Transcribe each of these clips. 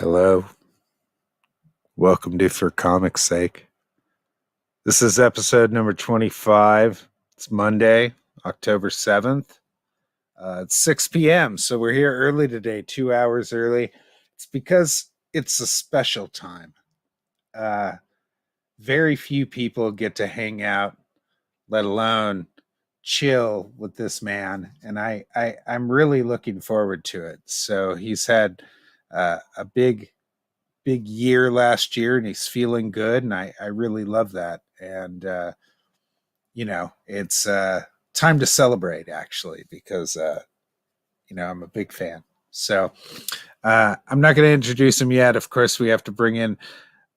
Hello. Welcome to For Comics Sake. This is episode number 25. It's Monday, October 7th. It's 6 p.m., so we're here early today, 2 hours early. It's because it's a special time. Very few people get to hang out, let alone chill with this man, and I'm really looking forward to it. So he's had a big year last year, and he's feeling good, and I really love that. And it's time to celebrate, actually, because I'm a big fan. So I'm not going to introduce him yet. Of course, we have to bring in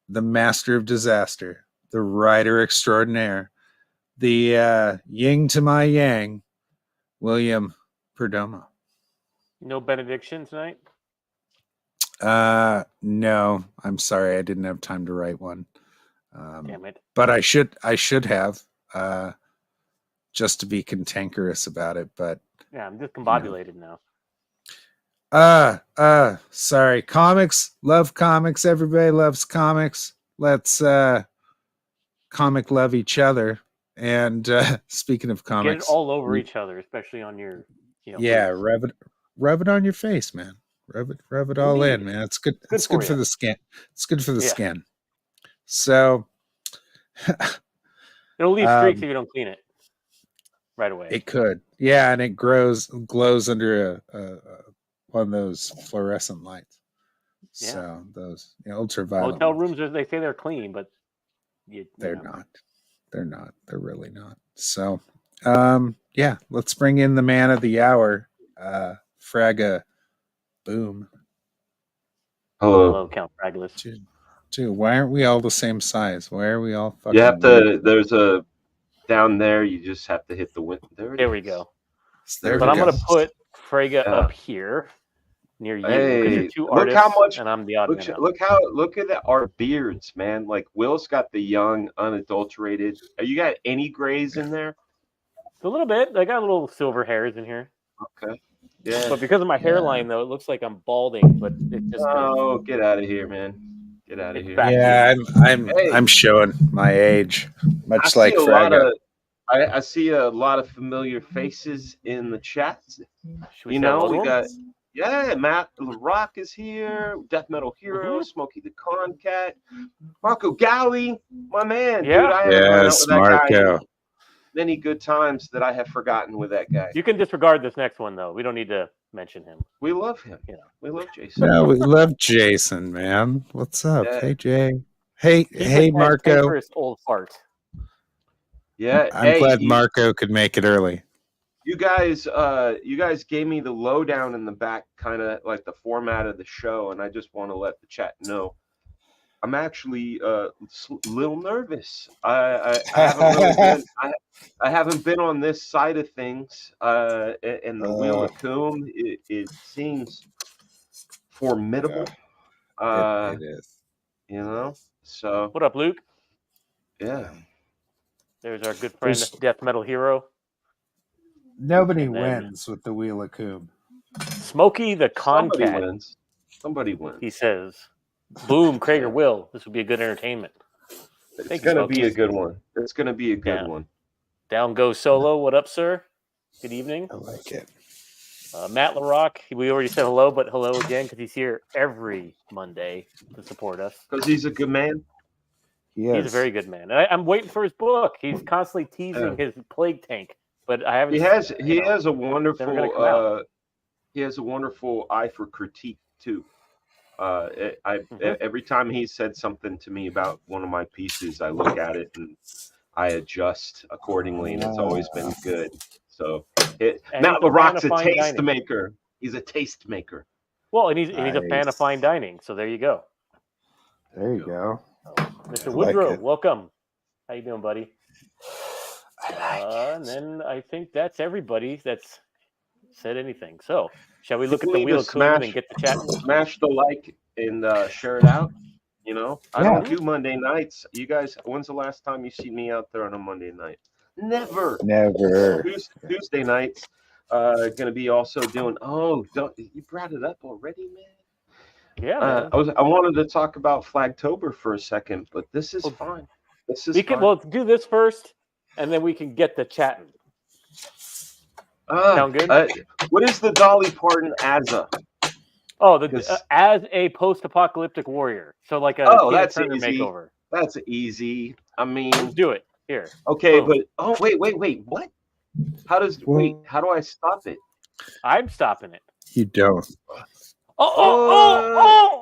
the master of disaster, the writer extraordinaire, the yin to my yang, William Perdomo. No benediction tonight? No, I'm sorry, I didn't have time to write one. Damn it! But I should have, just to be cantankerous about it. But yeah, I'm discombobulated now. Sorry. Comics, love comics. Everybody loves comics. Let's comic love each other. And speaking of comics, get it all over each other, especially on your, rub it on your face, man. Rub it all in, man. It's good. It's good for the skin. It's good for the skin. So it'll leave streaks if you don't clean it right away. It could, yeah, and it glows under a one of those fluorescent lights. Yeah. So those ultraviolet hotel rooms, they say they're clean, but they're not. They're not. They're really not. So, let's bring in the man of the hour, Fraga. Boom. Hello, Count Fragless. Dude, why aren't we all the same size? Why are we all fucking? You have to. There's a down there. You just have to hit the window. There we go. I'm going to put Fraga up here near you because you're two artists. Look how much, and I'm the odd man out. Look at our beards, man. Like Will's got the young, unadulterated. You got any grays in there? A little bit. I got little silver hairs in here. Okay. Yeah. But because of my hairline, though, it looks like I'm balding. But it's just get out of here, man. Get out of here. Yeah, I'm showing my age, much like Fraga. I see a lot of familiar faces in the chat. We got Matt LaRock is here, Death Metal Hero, Smokey the Con Cat, Marco Galli, my man. Yeah, dude, I haven't hung out with that Marco. Guy many good times that I have forgotten with that guy. You can disregard this next one though. We don't need to mention him. We love him. We love Jason. Yeah, we love Jason, man. What's up? Yeah. Hey Jay. Hey Marco. Old fart. Yeah, I'm glad Marco could make it early. You guys gave me the lowdown in the back, kind of like the format of the show, and I just want to let the chat know I'm actually a little nervous. I haven't really been, I haven't been on this side of things. And the Wheel of Coom, it seems formidable. It is. So what up, Luke? Yeah. There's our good friend, Death Metal Hero. Nobody wins with the Wheel of Coom. Smokey the Con Cat. Somebody wins. He says, boom, Crager will. This will be a good entertainment. It's going to be a good one. It's going to be a good one. Down goes Solo. What up, sir? Good evening. I like it. Matt LaRock, we already said hello, but hello again because he's here every Monday to support us. Because he's a good man. He's a very good man. I'm waiting for his book. He's constantly teasing his Plague Tank, but I haven't. He has a wonderful. He has a wonderful eye for critique too. Every time he said something to me about one of my pieces, I look at it and I adjust accordingly, and it's always been good. So Matt LaRock's a taste maker. He's a taste maker. Well, and he's a fan of fine dining. So there you go. There you go. Mr. Woodrow, welcome. How you doing, buddy? I like it. And then I think that's everybody that's said anything. So, shall we look at the Wheel of Coom and get the chat? Smash the like and share it out. I don't do Monday nights. You guys, when's the last time you see me out there on a Monday night? Never. Tuesday nights. Going to be also doing. Oh, you brought it up already, man. Yeah, man. I wanted to talk about Flagtober for a second, but this is fine. This is fine. Well, let's do this first, and then we can get the chatting. Sound good? What is the Dolly Parton Azza? Oh, as a post-apocalyptic warrior, so like a Tina that's Turner easy. makeover. That's easy. I mean, let's do it here. Okay, Boom. but wait, what? How do I stop it? I'm stopping it. You don't. Oh!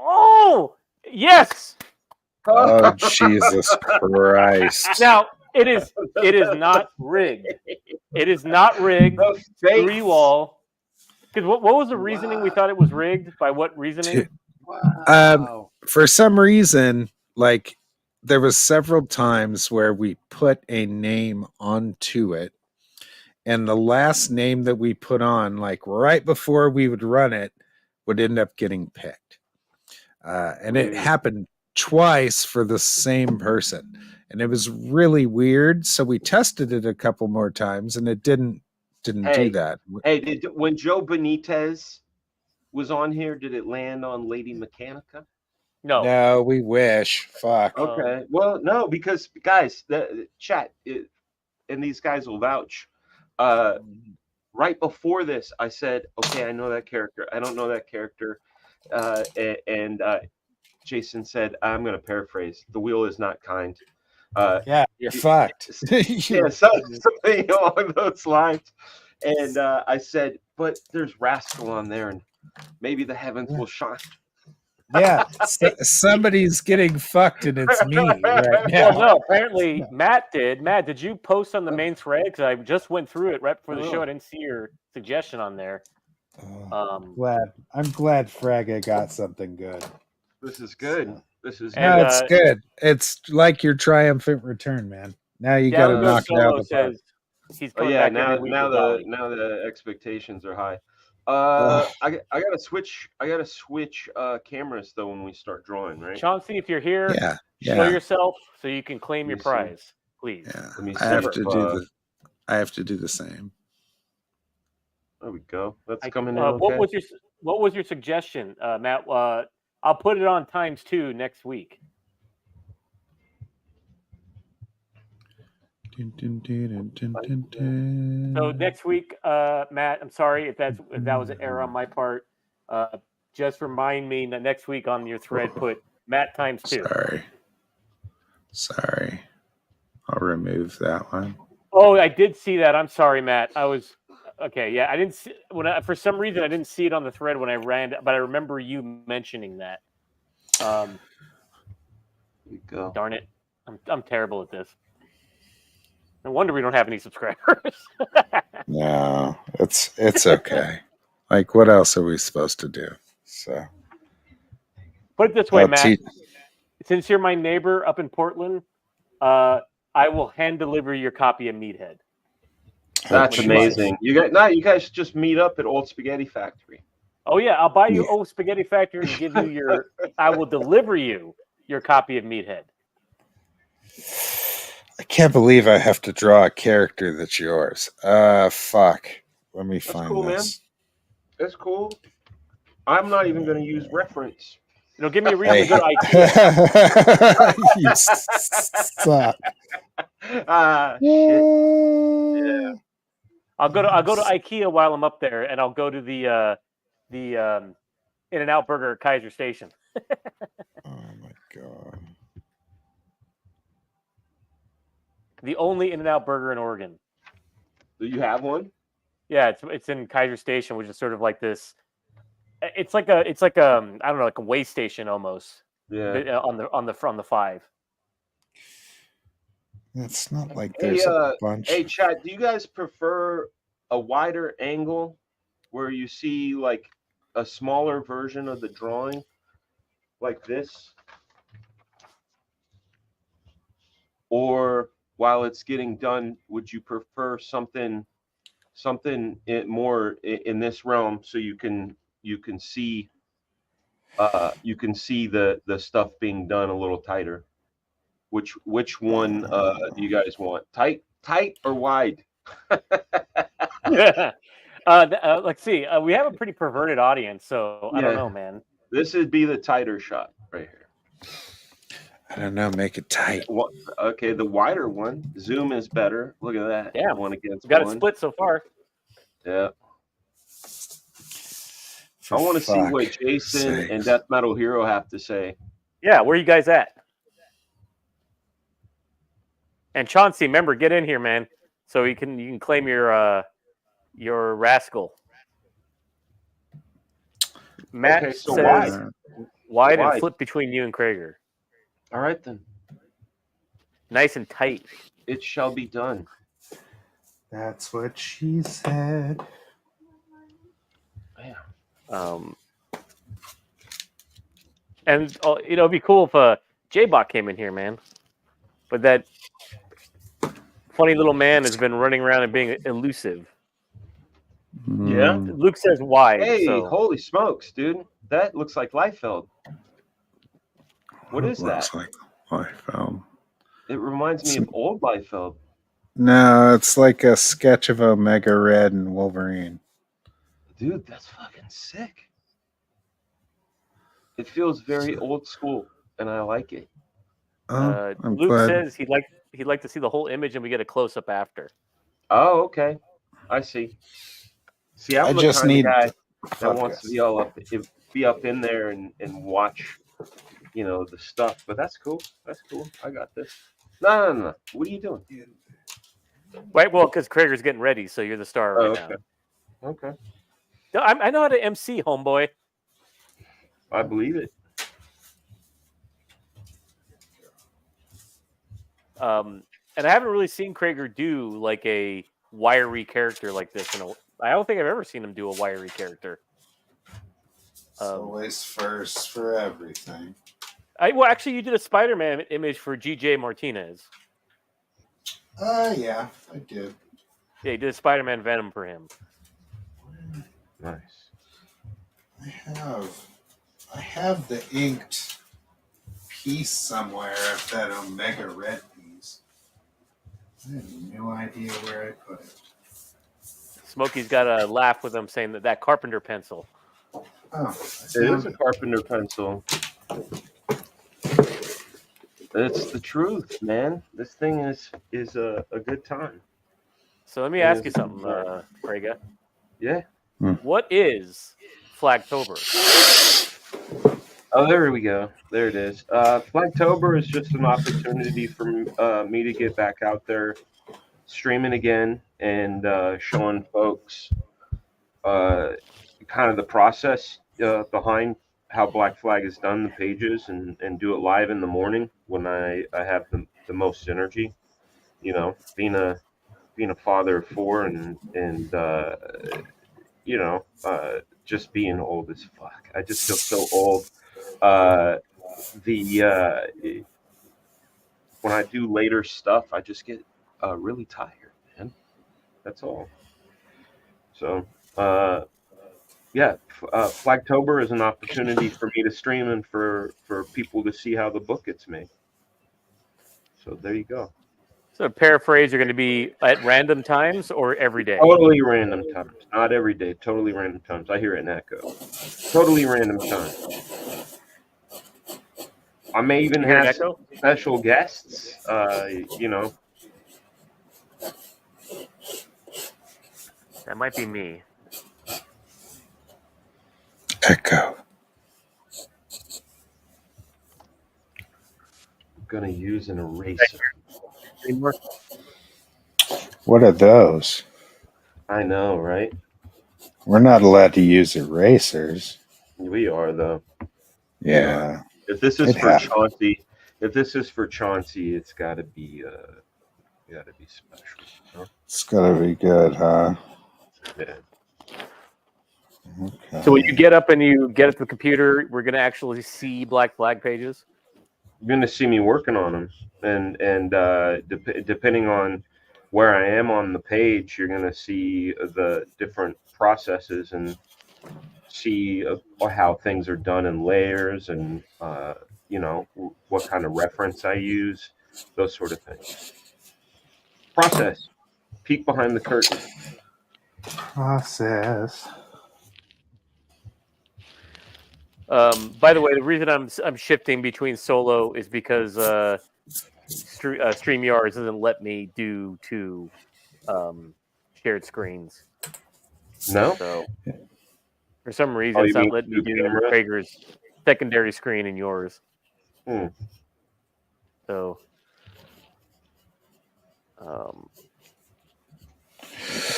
Yes. Oh, Jesus Christ! Now it is not rigged. It is not rigged. Screw you all. Because what was the reasoning we thought it was rigged? By what reasoning? Wow. For some reason, like there was several times where we put a name onto it, and the last name that we put on, like right before we would run it, would end up getting picked. And it happened twice for the same person, and it was really weird. So we tested it a couple more times, and it didn't do that. Hey, when Joe Benitez was on here, did it land on Lady Mechanica? No, we wish. Fuck. Okay. Well, no, because guys, the chat and these guys will vouch. Right before this, I said, "Okay, I know that character. I don't know that character." And Jason said, "I'm going to paraphrase. The wheel is not kind." Yeah, you're fucked. Yeah, something along those lines. And I said, "But there's Rascal on there, and maybe the heavens will shine." Yeah, somebody's getting fucked, and it's me right now. Well, no, apparently Matt did. Matt, did you post on the main thread? Because I just went through it right before the show. I didn't see your suggestion on there. I'm glad Fraga got something good. This is good. This is no, it's good. It's like your triumphant return, man. Now you got to knock it out of the park. He's coming back now every week now the expectations are high. I gotta switch cameras though when we start drawing, right? Chauncey, if you're here, show yourself so you can claim your prize, please. Yeah. I have to do the same. There we go. That's coming in. What was your suggestion, Matt? I'll put it on ×2 next week. So next week, Matt, I'm sorry if that was an error on my part. Just remind me that next week on your thread, put Matt ×2. Sorry. I'll remove that one. Oh, I did see that. I'm sorry, Matt. I was okay. Yeah, I didn't see for some reason I didn't see it on the thread when I ran, but I remember you mentioning that. There you go. Darn it, I'm terrible at this. No wonder we don't have any subscribers. No, it's okay. Like, what else are we supposed to do? So, put it this way, Matt. Since you're my neighbor up in Portland, I will hand deliver your copy of Meathead. That's amazing. You guys just meet up at Old Spaghetti Factory. Oh yeah, I'll buy you Old Spaghetti Factory and give you I will deliver you your copy of Meathead. I can't believe I have to draw a character that's yours. Fuck. Let me find cool, this. Man. That's cool. I'm not even going to use reference. Give me a reason to go to IKEA. You suck. Shit. Yeah. I'll go to IKEA while I'm up there, and I'll go to the In-N-Out Burger at Kaiser Station. Oh my god. The only In-N-Out Burger in Oregon. Do you have one? Yeah, it's in Kaiser Station, which is sort of like this. It's like a I don't know, like a way station almost. Yeah. On the 5. It's not like there's a bunch. Hey, chat. Do you guys prefer a wider angle where you see like a smaller version of the drawing, like this, or while it's getting done, would you prefer something more in this realm so you can see the stuff being done a little tighter? Which one do you guys want? Tight or wide? Let's see. We have a pretty perverted audience, so I don't know, man. This would be the tighter shot right here. I don't know. Make it tight. Okay, the wider one. Zoom is better. Look at that. Yeah. One against Got it one. split so far. Yeah. For I want to see what fuck's Jason and sakes. Death Metal Hero have to say. Yeah, where are you guys at? And Chauncey, remember, get in here, man, so you can claim your rascal. Matt Okay, so says wide and Wide. flip between you and Crager. All right then. Nice and tight. It shall be done. That's what she said. And it'd be cool if J-Bot came in here, man. But that funny little man has been running around and being elusive. Yeah. Luke says wide. Hey, so. holy smokes, dude! That looks like Liefeld. What is that? Looks like Liefeld. It reminds me of old Liefeld. No, it's like a sketch of Omega Red and Wolverine. Dude, that's fucking sick. It feels very old school, and I like it. I'm Luke glad. says he'd like to see the whole image and we get a close up after. Oh, okay. I see. See, I'm I the just kind need of guy that focus. wants to be up in there and watch, the stuff. But that's cool. That's cool. I got this. No. What are you doing? Right, well, because Crager's getting ready, so you're the star right okay. now. Okay. No, I know how to MC, homeboy. I believe it. And I haven't really seen Crager do like a wiry character like this. I don't think I've ever seen him do a wiry character. It's always first for everything. Well, actually, you did a Spider-Man image for GJ Martinez. Yeah, I did. Yeah, you did a Spider-Man Venom for him. Nice. I have the inked piece somewhere of that Omega Red piece. I have no idea where I put it. Smokey's got a laugh with him saying that Carpenter pencil. Oh, It is a Carpenter pencil. It's the truth, man. This thing is a good time. So let me ask you something, Craig. Yeah. What is Flagtober? Oh, there we go. There it is. Flagtober is just an opportunity for me to get back out there, streaming again, and showing folks kind of the process behind how Black Flag is done, the pages, and do it live in the morning when I have the most energy. Being a father of four and just being old as fuck. I just feel so old. When I do later stuff, I just get really tired, man. That's all. So, Flagtober is an opportunity for me to stream and for people to see how the book gets made. So there you go. So paraphrase, you're going to be at random times or every day? Totally random times. Not every day. Totally random times. I hear it in echo. Totally random times. I may even have some special guests. That might be me. Echo. I'm gonna use an eraser. What are those? I know, right? We're not allowed to use erasers. We are, though. Yeah. If this is for Chauncey, it's got to be special. Huh? It's got to be good, huh? Yeah. Okay. So when you get up and you get at the computer, we're going to actually see Black Flag pages? You're going to see me working on them. And depending on where I am on the page, you're going to see the different processes and see how things are done in layers and, what kind of reference I use, those sort of things. Process. Peek behind the curtain. Process. By the way, the reason I'm shifting between solo is because StreamYard doesn't let me do two shared screens. No? So for some reason, Oh, it's you not mean letting me two do cameras? Crager's secondary screen and yours. Hmm. So,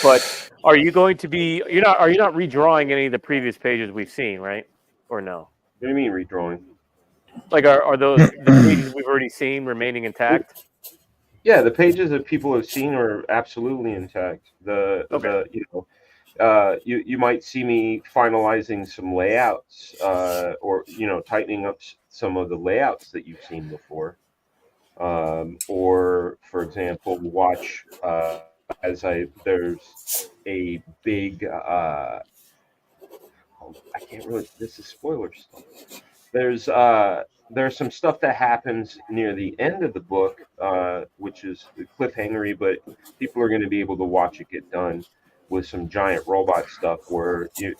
but are you going to be? You're not. Are you not redrawing any of the previous pages we've seen, right? Or no? What do you mean redrawing? Like, are the pages we've already seen remaining intact? Yeah, the pages that people have seen are absolutely intact. Okay. You might see me finalizing some layouts, or tightening up some of the layouts that you've seen before. Or for example, watch as there's a big I can't really, this is spoiler stuff. There's some stuff that happens near the end of the book, which is cliffhangery, but people are going to be able to watch it get done with some giant robot stuff where you're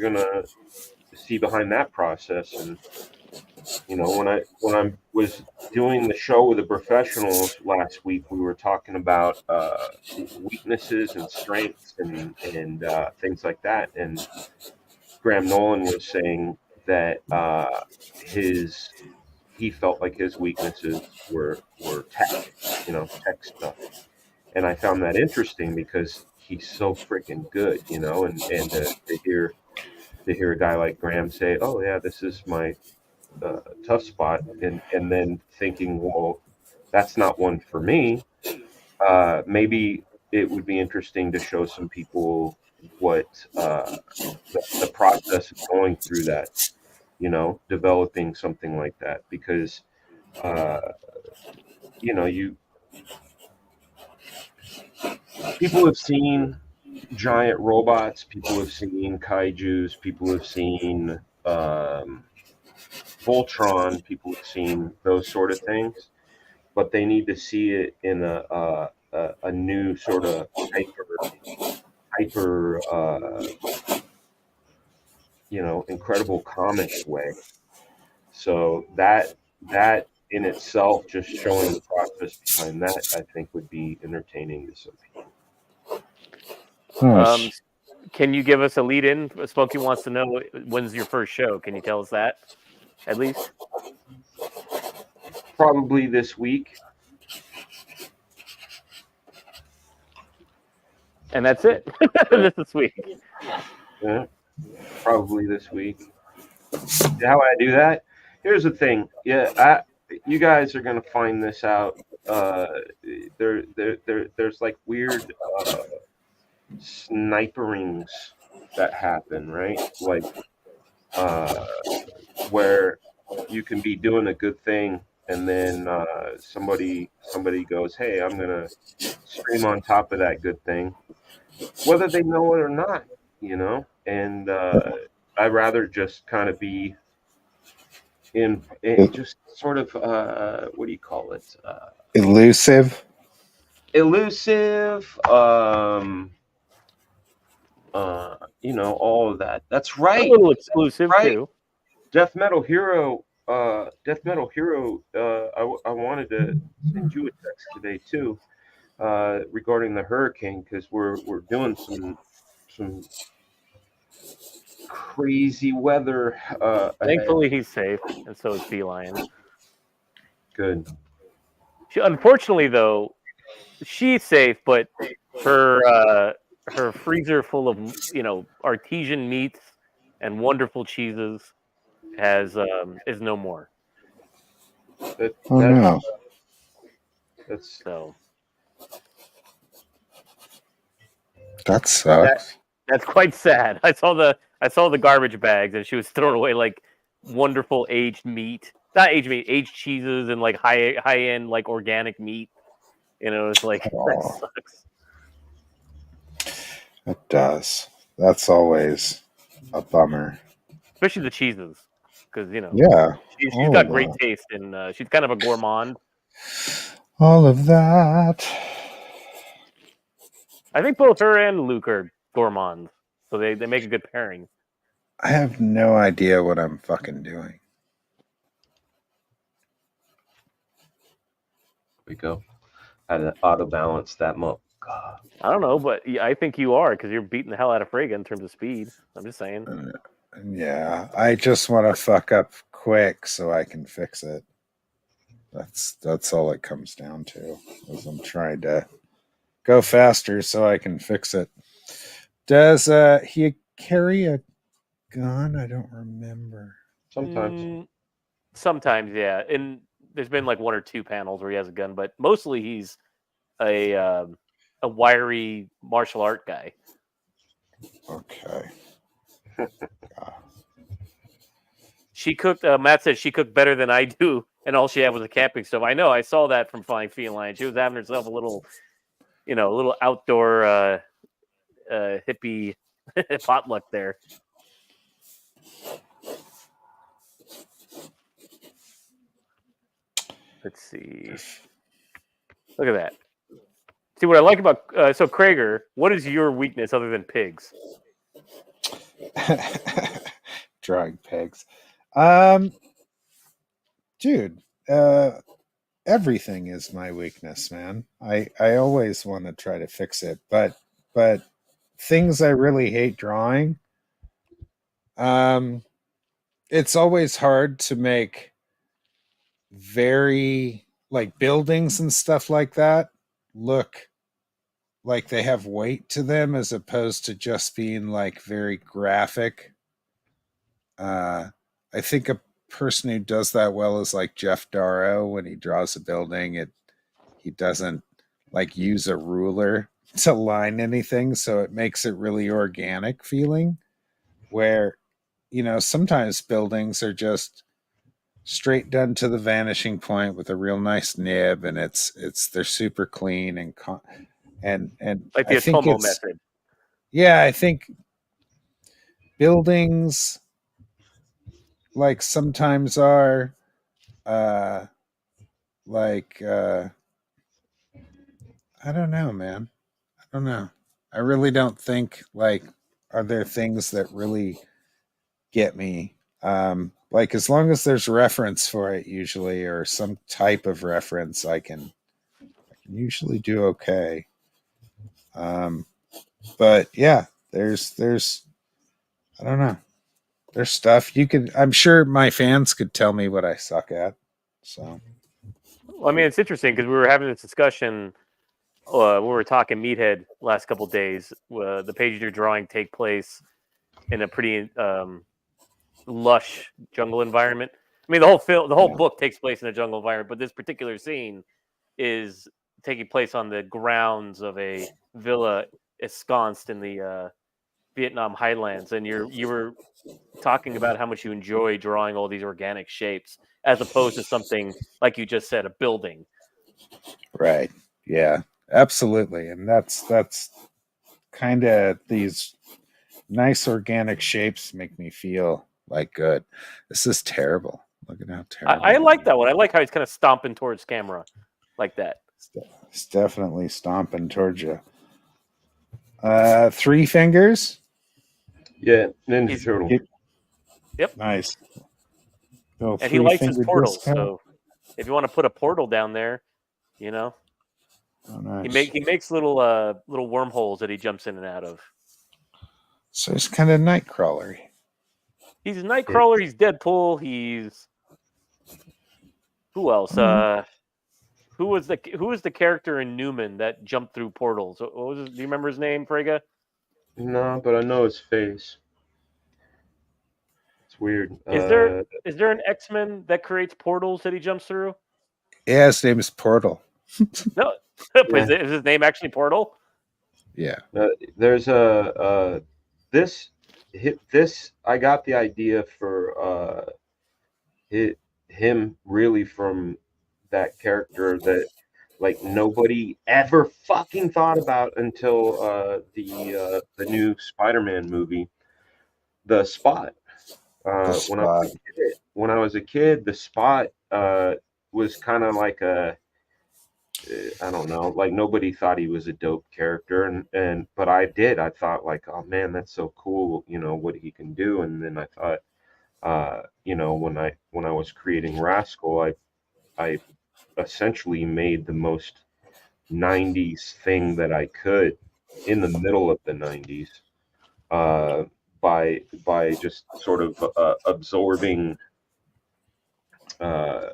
gonna see behind that process. And when I was doing the show with the professionals last week, we were talking about weaknesses and strengths and things like that. And Graham Nolan was saying that his he felt like his weaknesses were tech, tech stuff. And I found that interesting because he's so freaking good, and to hear a guy like Graham say, "Oh yeah, this is my tough spot," and then thinking, "Well, that's not one for me." Maybe it would be interesting to show some people what the process of going through that, developing something like that, because uh, you people have seen giant robots, people have seen kaijus, people have seen Voltron, people have seen those sort of things, but they need to see it in a new sort of hyper incredible comics way. So that in itself, just showing the process behind that, I think would be entertaining to some people. Um, can you give us a lead in? Smokey wants to know when's your first show. Can you tell us that at least? Probably this week. And that's it. This week. Yeah, probably this week. How I do that? Here's the thing. Yeah, you guys are gonna find this out. Uh, there's like weird sniperings that happen, right? Like where you can be doing a good thing, and then somebody goes, "Hey, I'm gonna stream on top of that good thing," whether they know it or not, And I'd rather just kind of be in just sort of what do you call it? Elusive. Elusive. All of that. That's A right. little exclusive Right. too. Death Metal Hero. Death Metal Hero. I wanted to send you a text today too, regarding the hurricane, because we're doing some crazy weather ahead. Thankfully, he's safe, and so is Feline. Good. Unfortunately, though, she's safe, but her freezer full of artesian meats and wonderful cheeses is no more. That Oh that no, that's So that sucks. that's quite sad. I saw the garbage bags, and she was throwing away like wonderful aged meat, not aged meat, aged cheeses, and like high end like organic meat. It's like that Oh, sucks. it does. That's always a bummer. Especially the cheeses, because Yeah, she's all of got great that. taste, and she's kind of a gourmand. All of that. I think both her and Luke are gourmands, so they make a good pairing. I have no idea what I'm fucking doing. We go. Had to auto balance that mo. God. I don't know, but I think you are because you're beating the hell out of Frege in terms of speed. I'm just saying. Yeah, I just want to fuck up quick so I can fix it. That's all it comes down to. Is I'm trying to go faster so I can fix it. Does he carry a gun? I don't remember. Sometimes. Sometimes, yeah. And there's been like one or two panels where he has a gun, but mostly he's a wiry martial art guy. Okay. She cooked. Matt said she cooked better than I do, and all she had was a camping stove. I know. I saw that from Flying Feline. She was having herself a little, a little outdoor hippie potluck there. Let's see. Look at that. See what I like about so Crager. What is your weakness other than pigs? Drawing pigs. Dude, everything is my weakness, man. I always want to try to fix it, but things I really hate drawing, it's always hard to make very like buildings and stuff like that look like they have weight to them as opposed to just being like very graphic. I think a person who does that well is like Jeff Darrow. When he draws a building, he doesn't like use a ruler to line anything, so it makes it really organic feeling. Where sometimes buildings are just straight done to the vanishing point with a real nice nib, and they're super clean and Like the I think Atomo it's method. yeah, I think buildings like sometimes are uh like I don't know, man. I don't know. I really don't think like are there things that really get me. Like as long as there's reference for it usually or some type of reference I can usually do okay. Um but yeah, there's I don't know. There's stuff you could I'm sure my fans could tell me what I suck at. So Well, I mean, it's interesting because we were having this discussion. We were talking Meathead last couple of days. The pages you're drawing take place in a pretty lush jungle environment. I mean, the whole yeah. book takes place in a jungle environment, but this particular scene is taking place on the grounds of a villa ensconced in the Vietnam highlands. And you were talking about how much you enjoy drawing all these organic shapes, as opposed to something like you just said, a building. Right. Yeah. Absolutely. And that's kind of these nice organic shapes make me feel like good. This is terrible. Look at how terrible. I like that one. I like how he's kind of stomping towards camera like that. It's definitely stomping towards you. Three fingers. Yeah, Ninja He's- Turtle. Yep. Nice. Oh, And he likes his portals. discount. So if you want to put a portal down there, Oh, nice. he makes little little wormholes that he jumps in and out of. So it's kind of Nightcrawler. He's a Nightcrawler. He's Deadpool. He's who else? Who was the character in Newman that jumped through portals? What was do you remember his name, Frege? No, but I know his face. It's weird. Is there an X-Men that creates portals that he jumps through? Yeah, his name is Portal. No, Yeah. is his name actually Portal? Yeah. There's this I got the idea for him really from that character that like nobody ever fucking thought about until the new Spider-Man movie, the Spot. Spot. When I was a kid, the Spot was kind of like a I don't know, like nobody thought he was a dope character, and but I did. I thought like, oh man, that's so cool, what he can do. And then I thought, when I was creating Rascal, I essentially made the most 90s thing that I could in the middle of the 90s, uh, by just sort of absorbing uh,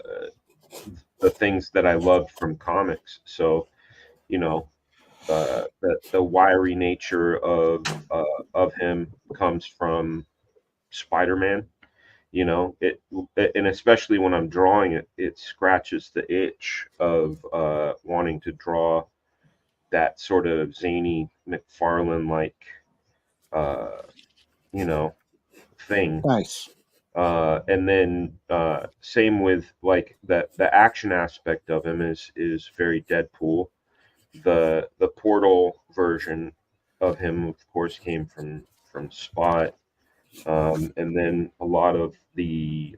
the things that I loved from comics. So, you know, the wiry nature of him comes from Spider-Man. And especially when I'm drawing it, it scratches the itch of wanting to draw that sort of zany McFarlane like uh, you know thing. Nice. And then same with like the action aspect of him is very Deadpool. The Portal version of him, of course, came from Spot, and then a lot of the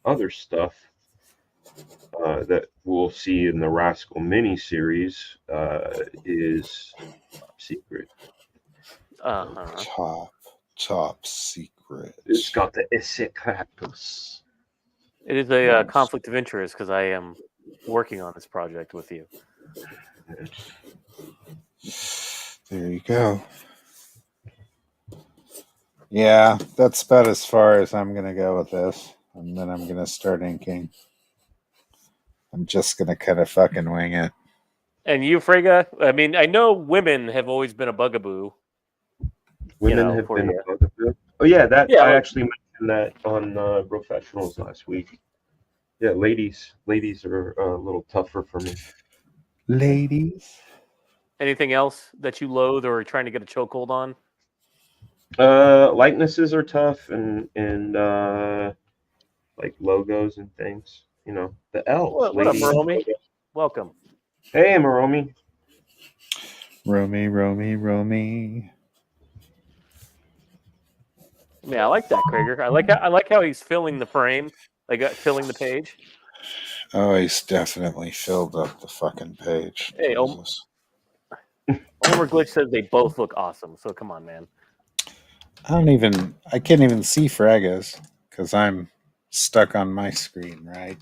other stuff that we'll see in the Rascal miniseries is top secret. Top secret. It's got the Secretos. It is a Nice. conflict of interest because I am working on this project with you. There you go. Yeah, that's about as far as I'm gonna go with this, and then I'm gonna start inking. I'm just gonna kind of fucking wing it. And you, Frigga, I mean, I know women have always been a bugaboo. Women have for been you. a bugaboo. Oh yeah, that Yeah, I like- actually mentioned that on Professionals last week. Yeah, ladies are a little tougher for me. Ladies. Anything else that you loathe or are trying to get a chokehold on? Likenesses are tough, and like logos and things. The elves, What up, ladies. Maromi? Welcome. Hey, Maromi. Romy. Yeah, I like that, Crager. I like how he's filling the frame, like filling the page. Oh, he's definitely filled up the fucking page. Hey, Jesus. Homer Glitch says they both look awesome. So come on, man. I can't even see Fraggas because I'm stuck on my screen, right?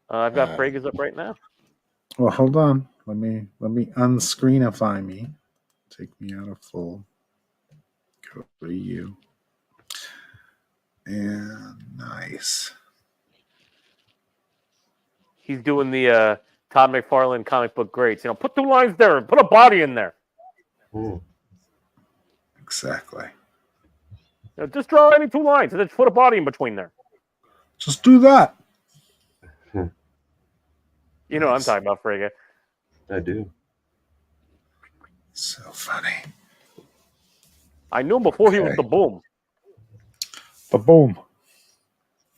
I've got Fraga's up right now. Well, hold on. Let me unscreenify me. Take me out of full. Go to you. And nice. He's doing the Todd McFarlane comic book greats. Put 2 lines there and put a body in there. Exactly. Just draw any 2 lines and then put a body in between there. Just do that. You know what I'm talking about, Frigga. I do. So funny. I knew him before he was the boom. The boom.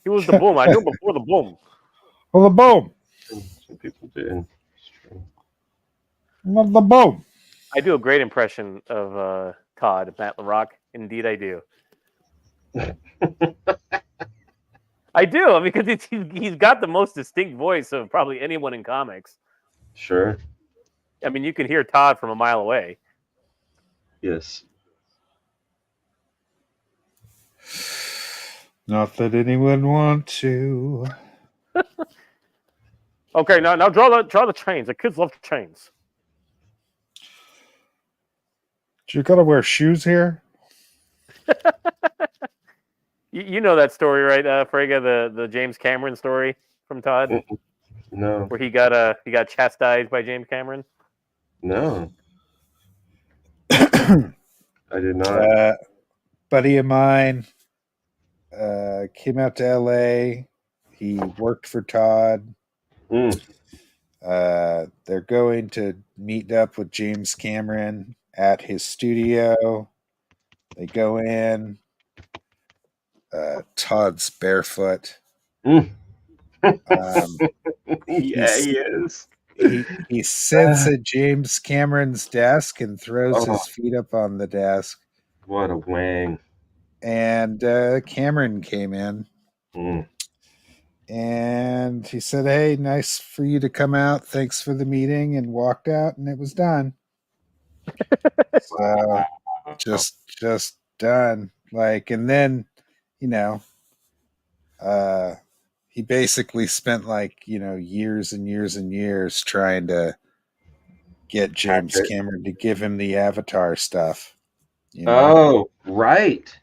He was the boom. I knew him before the boom. Well, the boom. Some people did. Well, the boom. I do a great impression of Todd, Matt LaRock. Indeed, I do. I do, because he's got the most distinct voice of probably anyone in comics. Sure. I mean, you can hear Todd from a mile away. Yes. Not that anyone want to. Okay, now draw the chains. The kids love chains. You gotta wear shoes here. You know that story, right, Frega? The James Cameron story from Todd, No. where he got chastised by James Cameron. No. I did not. Buddy of mine came out to LA. He worked for Todd. They're going to meet up with James Cameron at his studio. They go in. Todd's barefoot. Yeah, he is. He sits at James Cameron's desk and throws his feet up on the desk. What a wang. And Cameron came in. And he said, "Hey, nice for you to come out. Thanks for the meeting," and walked out, and it was done. So just done. Like, and then, you know, uh, he basically spent like years and years and years trying to get James Accurate. Cameron to give him the Avatar stuff. Oh, right.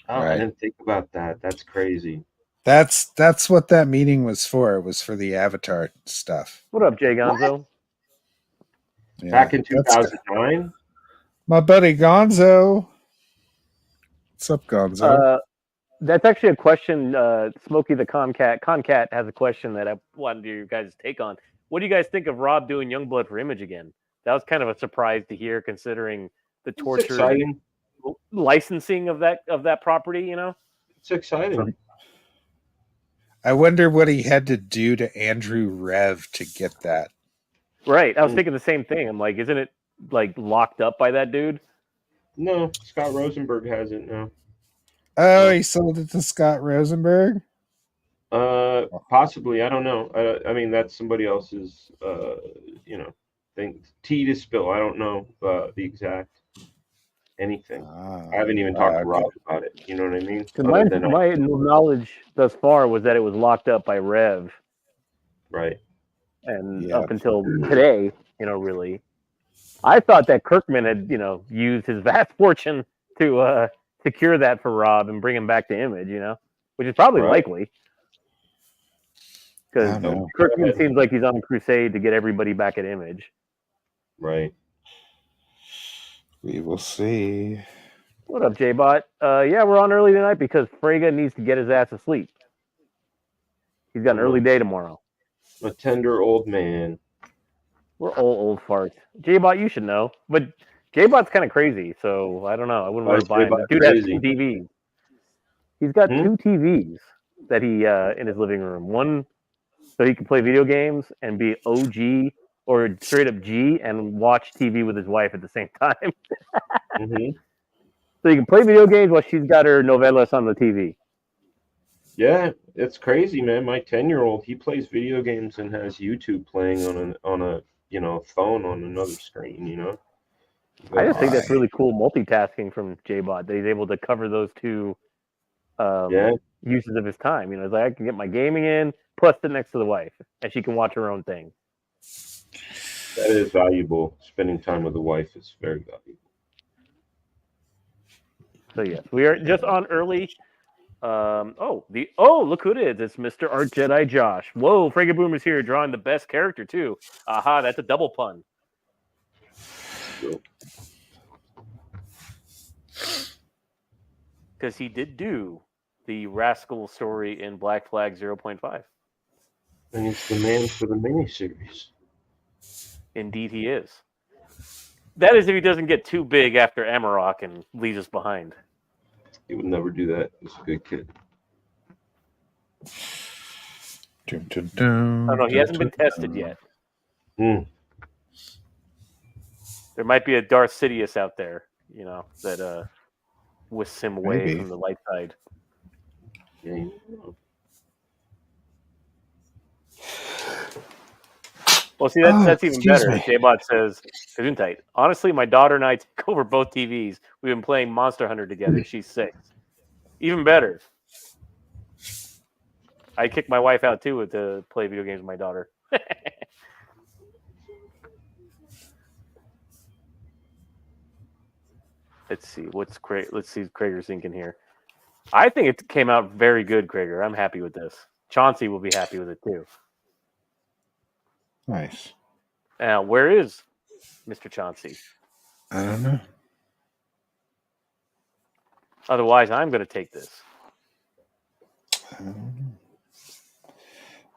Oh, I Right. didn't think about that. That's crazy. That's what that meeting was for. It was for the Avatar stuff. What up, Jay Gonzo? Yeah, Back in that's 2009? my buddy Gonzo. What's up, Gonzo? That's actually a question. Smokey the Concat has a question that I wanted you guys to take on. What do you guys think of Rob doing Youngblood for Image again? That was kind of a surprise to hear, considering the It's tortured exciting. licensing of that property. You know, It's exciting. I wonder what he had to do to Andrew Rev to get that. right? I was thinking the same thing. I'm like, isn't it like locked up by that dude? No, Scott Rosenberg has it now. Oh, he sold it to Scott Rosenberg? Possibly. I don't know. I mean, that's somebody else's, thing. Tea to spill. I don't know the exact anything. I haven't even talked to Okay. Rob about it. You know what I mean? 'Cause Other than my knowledge thus far was that it was locked up by Rev, right. and Yeah. up until today, really. I thought that Kirkman had, used his vast fortune to secure that for Rob and bring him back to Image, which is probably Right. likely. I Because don't know. Kirkman seems like he's on a crusade to get everybody back at Image. Right. We will see. What up, J-Bot? Yeah, we're on early tonight because Frege needs to get his ass to sleep. He's got an early day tomorrow. A tender old man. We're old farts. J-Bot, you should know. But J-Bot's kind of crazy, so I don't know. I wouldn't Why want is to buy him. The J-Bot dude has crazy? 2 TVs. He's got Hmm? 2 TVs that he in his living room. One so he can play video games and be OG or straight up G and watch TV with his wife at the same time. Hmm. So he can play video games while she's got her novelas on the TV. Yeah, it's crazy, man. My 10-year-old, he plays video games and has YouTube playing on a phone on another screen. I just think that's Why? really cool multitasking from J-Bot, that he's able to cover those two Yeah, uses of his time. It's like I can get my gaming in, plus sit next to the wife, and she can watch her own thing. that is valuable. Spending time with the wife is very valuable. So yes, we are just on early. Look who it is! It's Mr. Art Jedi Josh. Whoa, Frege Boomer's here, drawing the best character too. Aha, that's a double pun. Because he did do the Rascal story in Black Flag 0.5. And he's the man for the miniseries. Indeed, he is. That is if he doesn't get too big after Amarok and leaves us behind. He would never do that. He's a good kid. Dun, dun, dun, Oh no, he dun, hasn't been dun, tested dun. yet. Mm. There might be a Darth Sidious out there, that whisks him away Maybe. from the light side. Yeah, you know. Well, see, that's even excuse better. me. J-Bot says, Gesundheit. Honestly, my daughter and I take over both TVs. We've been playing Monster Hunter together. She's 6. Even better. I kicked my wife out, too, to play video games with my daughter. Let's see. Let's see Crager's thinking here. I think it came out very good, Crager. I'm happy with this. Chauncey will be happy with it, too. Nice. Now, where is Mr. Chauncey? I don't know. Otherwise, I'm going to take this.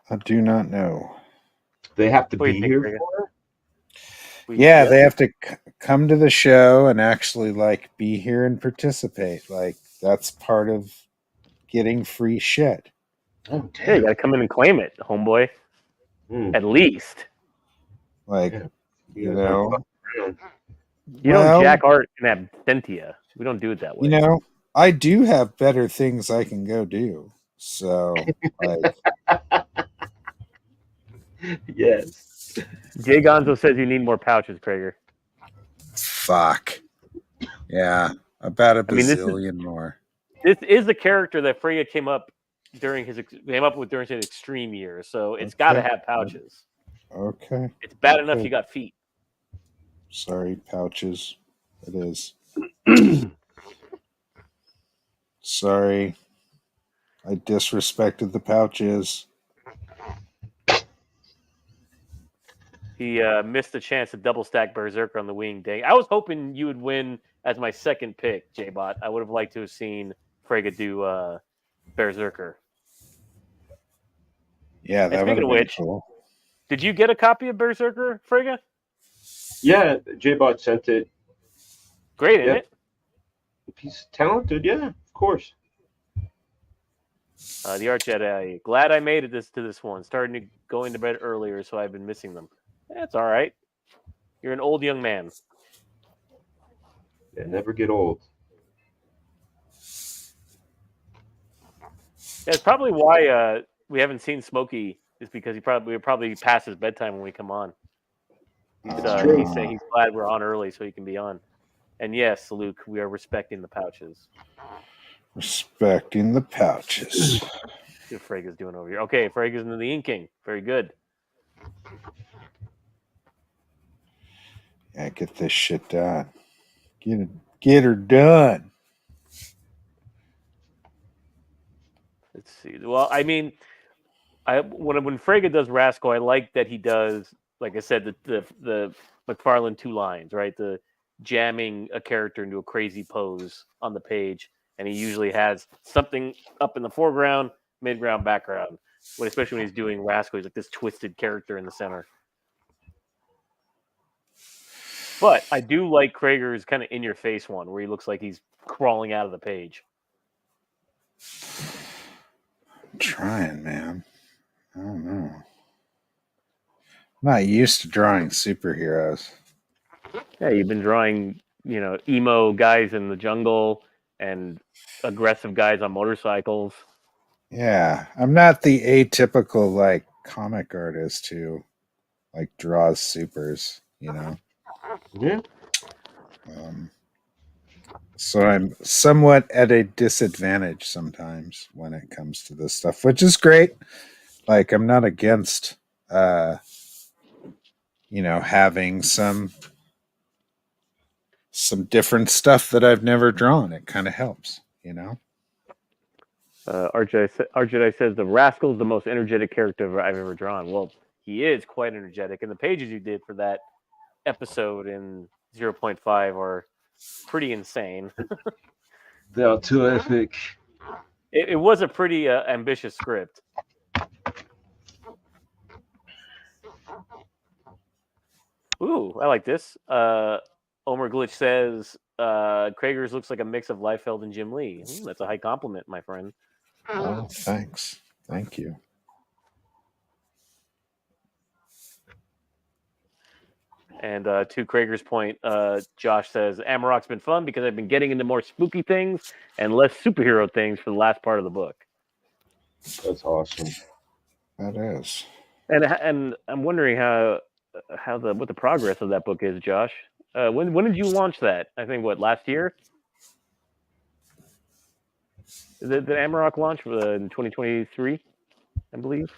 I do not know. They have to What do be you think, here Crager? for it? Yeah, they have to come to the show and actually be here and participate. That's part of getting free shit. Oh, Yeah, you damn. got to come in and claim it, homeboy. Mm. At least. Yeah. You know, You don't jack art in absentia. We don't do it that way. I do have better things I can go do. So, like, Yes. Jay Gonzo says you need more pouches, Crager. fuck. Yeah, about a I mean, bazillion more. this is the character that Freya came up with during his extreme years, so it's got to Okay. have pouches. Okay. It's bad enough Okay. you got feet. Sorry, pouches. It is. Sorry. I disrespected the pouches. He missed the chance to double stack Berserker on the wing. Dang, I was hoping you would win as my second pick, J-Bot. I would have liked to have seen Frege do Berserker. Yeah, And that would speaking have of been which, cool. did you get a copy of Berserker, Frege? Yeah, J-Bot sent it. Great, isn't Yep. it? He's talented, yeah, of course. The Art Jedi. Glad I made it to this one. Starting to going to bed earlier, so I've been missing them. That's all right. You're an old young man. Yeah, never get old. That's probably why we haven't seen Smokey. Is because we're probably past his bedtime when we come on. He's saying he's glad we're on early so he can be on. And yes, Luke, we are respecting the pouches. Respecting the pouches. See what Frega's doing over here. Okay, Frega's into the inking. Very good. Yeah, get this shit done. Get her done. Let's see. Well, I mean, when Frege does Rascal, I like that he does, like I said, the McFarlane 2 lines, right? The jamming a character into a crazy pose on the page, and he usually has something up in the foreground, midground, background. Especially when he's doing Rascal, he's like this twisted character in the center. But I do like Crager's kind of in-your-face one, where he looks like he's crawling out of the page. I'm trying, man. I don't know. I'm not used to drawing superheroes. Yeah, you've been drawing, emo guys in the jungle and aggressive guys on motorcycles. Yeah, I'm not the atypical like comic artist who like draws supers, Yeah. So I'm somewhat at a disadvantage sometimes when it comes to this stuff, which is great. Like I'm not against having some different stuff that I've never drawn. It kind of helps, Arjedi says the Rascal's the most energetic character I've ever drawn. Well, he is quite energetic, and the pages you did for that episode in 0.5 are pretty insane. They are terrific. It was a pretty ambitious script. Ooh, I like this. Omer Glitch says Crager's looks like a mix of Liefeld and Jim Lee. That's a high compliment, my friend. Oh, thanks. Thank you. And to Crager's point, Josh says Amarok's been fun because I've been getting into more spooky things and less superhero things for the last part of the book. That's awesome. That is. And I'm wondering what the progress of that book is, Josh. When did you launch that? I think last year. Did Amarok launch in 2023? I believe.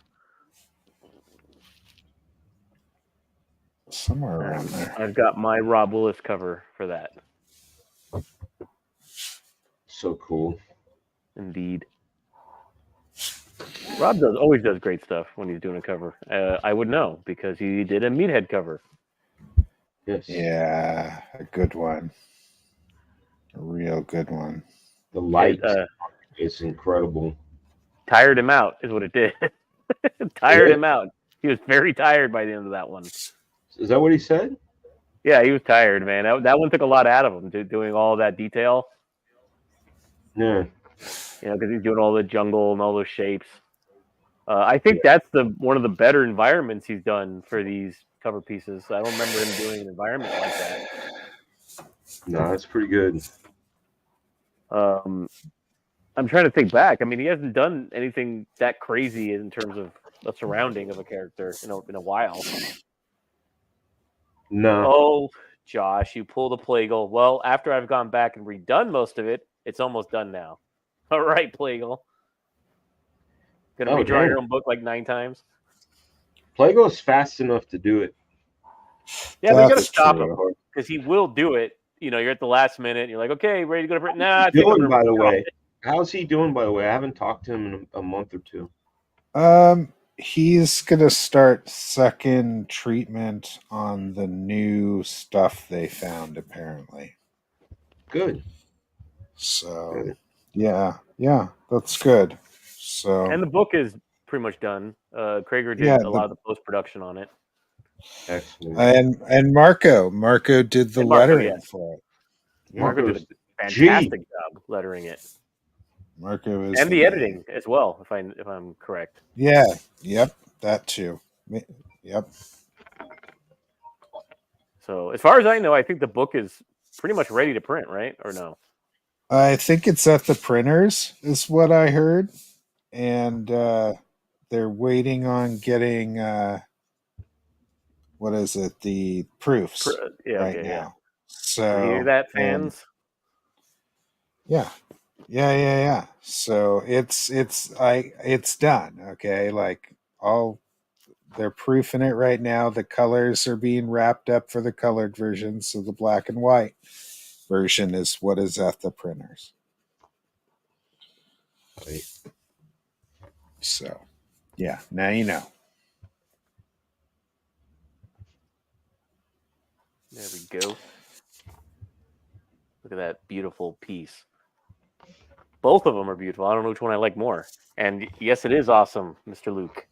Somewhere around there. I've got my Rob Willis cover for that. So cool. Indeed. Rob always does great stuff when he's doing a cover. I would know because he did a Meathead cover. Yes. Yeah, a good one. A real good one. The light is incredible. Tired him out is what it did. Tired him out. He was very tired by the end of that one. Is that what he said? Yeah, he was tired, man. That one took a lot out of him, doing all that detail. Yeah. Because he's doing all the jungle and all those shapes. I think that's one of the better environments he's done for these cover pieces. I don't remember him doing an environment like that. No, that's pretty good. I'm trying to think back. I mean, he hasn't done anything that crazy in terms of the surrounding of a character in a while. No. Oh, Josh, you pulled a Plagal. Well, after I've gone back and redone most of it, it's almost done now. All right, Plagal. Gonna Oh, redraw dang. your own book like 9 times. Plago's fast enough to do it. Yeah, but you gotta That's stop true. him because he will do it. You're at the last minute. And you're like, okay, ready to go to Britain. Nah, I think I'm Doing, gonna by the redraw way. it. How's he doing, by the way? I haven't talked to him in a month or two. He's gonna start second treatment on the new stuff they found, apparently. Good. So, Good. yeah, that's good. So, And the book is pretty much done. Crager yeah, did a lot of the post production on it. Excellent. and Marco did the And Marco, lettering yes. for it. Marco did Marco's a fantastic job lettering it. Marco is And the man. editing as well, if I'm correct. Yeah, yep, that too. Yep. So as far as I know, I think the book is pretty much ready to print, right? Or no? I think it's at the printers, is what I heard, and they're waiting on getting what is it? The proofs Yeah, right okay, yeah. now. So You hear that, fans? yeah. So it's done. Okay, like they're proofing it right now. The colors are being wrapped up for the colored version, so the black and white version is what is at the printers. Right. So, yeah, now you know. There we go. Look at that beautiful piece. Both of them are beautiful. I don't know which one I like more. And yes, it is awesome, Mr. Luke.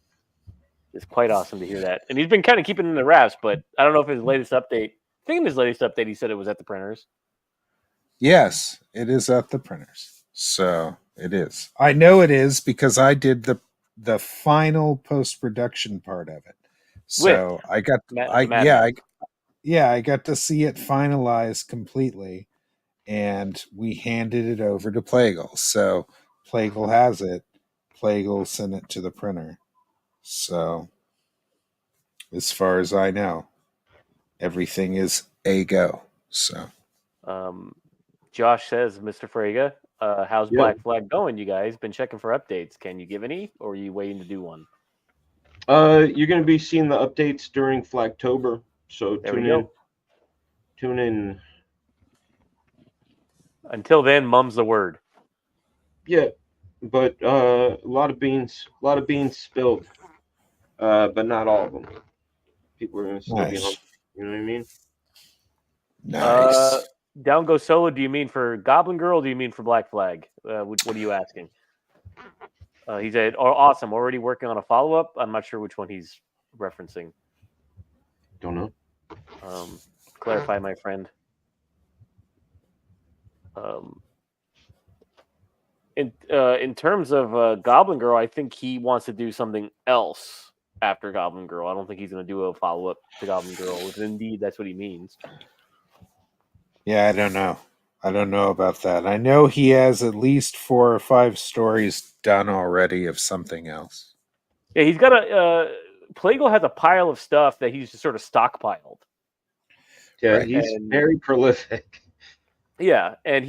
It's quite awesome to hear that. And he's been kind of keeping it in the wraps, but I don't know if his latest update. I think in his latest update, he said it was at the printers. Yes, it is at the printers. So it is. I know it is because I did the final post production part of it. So I got the Madman. I got to see it finalized completely, and we handed it over to Plagal. So Plagal has it. Plagal sent it to the printer. So as far as I know, everything is a go. So Josh says, Mr. Frega, how's Yeah. Black Flag going, you guys? Been checking for updates. Can you give any, or are you waiting to do one? You're going to be seeing the updates during Flagtober, so There we go. Tune in. Until then, mum's the word. Yeah, but a lot of beans spilled, but not all of them. People are going to still be hungry. You know what I mean? nice. Down Go Solo, do you mean for Goblin Girl or do you mean for Black Flag? What are you asking? He said, oh, awesome. Already working on a follow up. I'm not sure which one he's referencing. Don't know. Clarify, my friend. In terms of Goblin Girl, I think he wants to do something else after Goblin Girl. I don't think he's going to do a follow up to Goblin Girl, if indeed that's what he means. Yeah, I don't know. I don't know about that. I know he has at least 4 or 5 stories done already of something else. Yeah, he's got Plagal has a pile of stuff that he's just sort of stockpiled. Yeah, right. He's very prolific. Yeah, and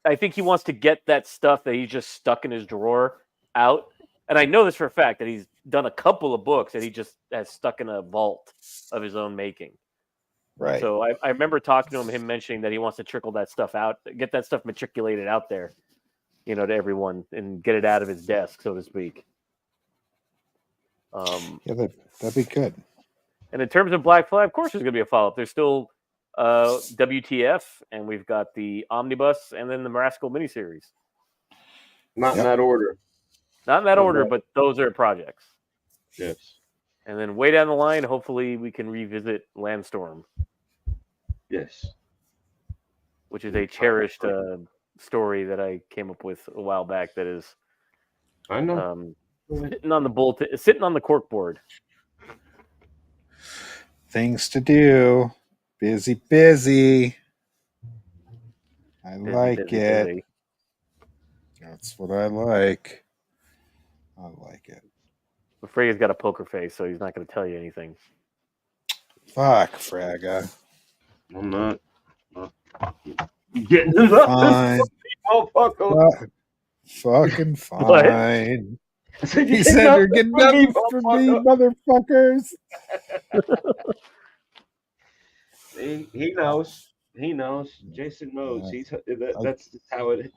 I think he wants to get that stuff that he's just stuck in his drawer out. And I know this for a fact that he's done a couple of books that he just has stuck in a vault of his own making. Right. So I remember talking to him mentioning that he wants to trickle that stuff out, get that stuff matriculated out there, to everyone and get it out of his desk, so to speak. Yeah, that'd be good. And in terms of Black Flag, of course there's going to be a follow-up. There's still WTF, and we've got the Omnibus, and then the Rascal miniseries. Not in that order. Not in that order, but those are projects. Yes. And then way down the line, hopefully we can revisit Landstorm. Yes. Which is a cherished story that I came up with a while back that is I know. Sitting on the corkboard. Things to do. Busy. I like it. Busy. That's what I like. I like it. But Freya's got a poker face, so he's not going to tell you anything. Fuck, Fraga. I'm not getting nothing. Fine. Motherfucker. Fucking What? fine. I said, He "You said you're getting from me, nothing from me, motherfuckers. He knows. He knows. Jason knows. That's just how it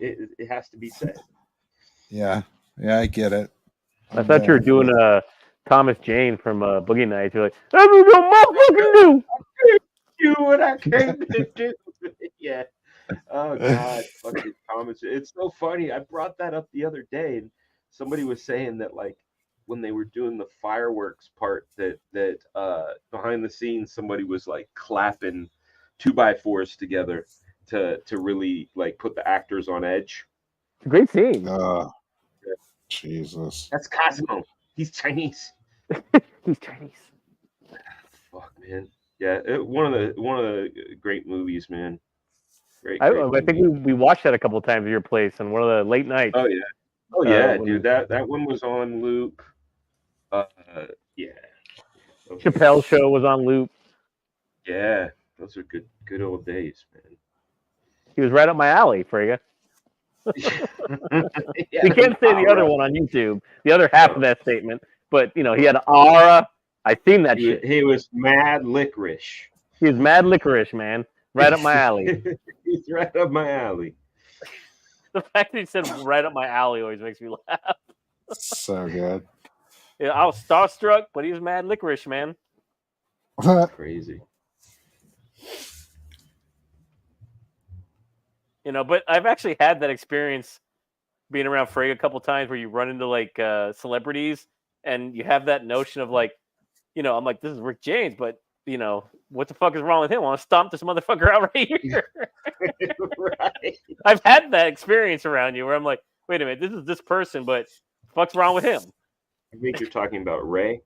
has to be said. Yeah, I get it. I thought you were doing Thomas Jane from Boogie Nights. You're like, that's what I'm motherfucking do. You what I came to do. Yeah. Oh God, fucking Thomas. It's so funny. I brought that up the other day, and somebody was saying that like when they were doing the fireworks part, that behind the scenes somebody was like clapping 2x4s together to really like put the actors on edge. It's a great scene. Jesus. That's Cosmo. He's Chinese. He's Chinese. Fuck, man. Yeah, one of the great movies, man. Great I movie. think we watched that a couple of times at your place on one of the late nights. Oh yeah. Oh yeah, dude. That one was on loop. Yeah. Chappelle Show was on loop. Yeah, those are good old days, man. He was right up my alley, Frega. Yeah, We can't say the other one on YouTube, the other half of that statement, but he had an aura. I seen that shit. He was mad licorice. He was mad licorice, man. Right up my alley. He's right up my alley. The fact that he said right up my alley always makes me laugh. So good. Yeah, I was starstruck, but he was mad licorice, man. Crazy. But I've actually had that experience being around Frey a couple times where you run into like celebrities and you have that notion of like, I'm like, this is Rick James, but what the fuck is wrong with him? I want to stomp this motherfucker out right here. Right. I've had that experience around you where I'm like, wait a minute, this is this person, but the fuck's wrong with him? I think you're talking about Ray.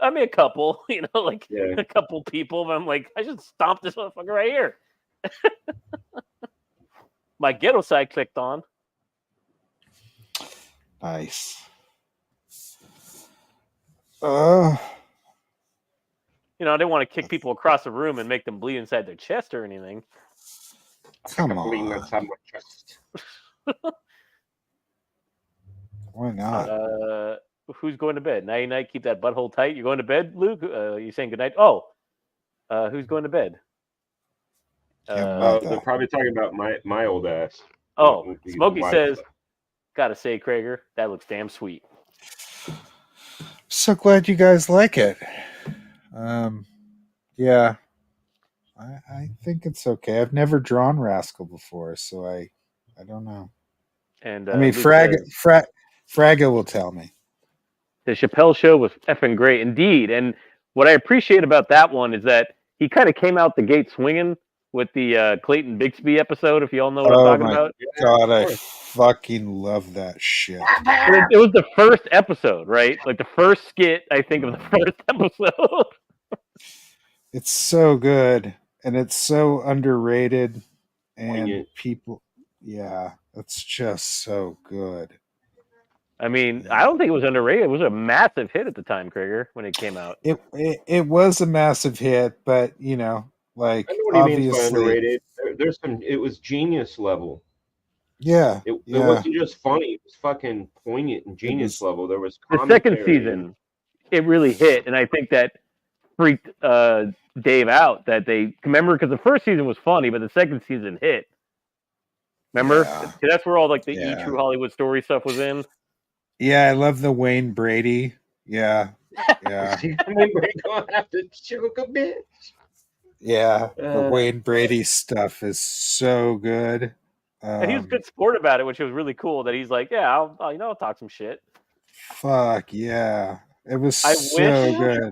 I mean, a couple, a couple people, but I'm like, I should stomp this motherfucker right here. My ghetto side clicked on. Nice. I didn't want to kick people across the room and make them bleed inside their chest or anything. Come on. Bleeding inside my chest. Why not? Who's going to bed? Nighty night. Keep that butthole tight. You going to bed, Luke? You saying good night? Oh, who's going to bed? They're probably talking about my old ass. Oh, Smokey says, "Gotta say, Crager, that looks damn sweet." So glad you guys like it. Yeah, I think it's okay. I've never drawn Rascal before, so I don't know. And I mean, Fraga will tell me. The Chappelle Show was effing great indeed. And what I appreciate about that one is that he kind of came out the gate swinging with the Clayton Bigsby episode, if you all know what I'm talking about. God, I fucking love that shit. It was the first episode, right? Like the first skit, I think, of the first episode. It's so good, and it's so underrated, and people, it's just so good. I mean, I don't think it was underrated. It was a massive hit at the time, Crager, when it came out. It was a massive hit, but like I know what he means by underrated. There's some. It was genius level. Yeah, it wasn't just funny. It was fucking poignant and genius level. There was the second season. It really hit, and I think that freaked Dave out that they remember because the first season was funny, but the second season hit. Remember? Yeah. That's where all like the E True Hollywood Story stuff was in. Yeah, I love the Wayne Brady. Yeah. Wayne Brady gonna have to choke a bitch. Yeah, the Wayne Brady stuff is so good. And he was a good sport about it, which was really cool. That he's like, yeah, I'll talk some shit. Fuck yeah, it was good.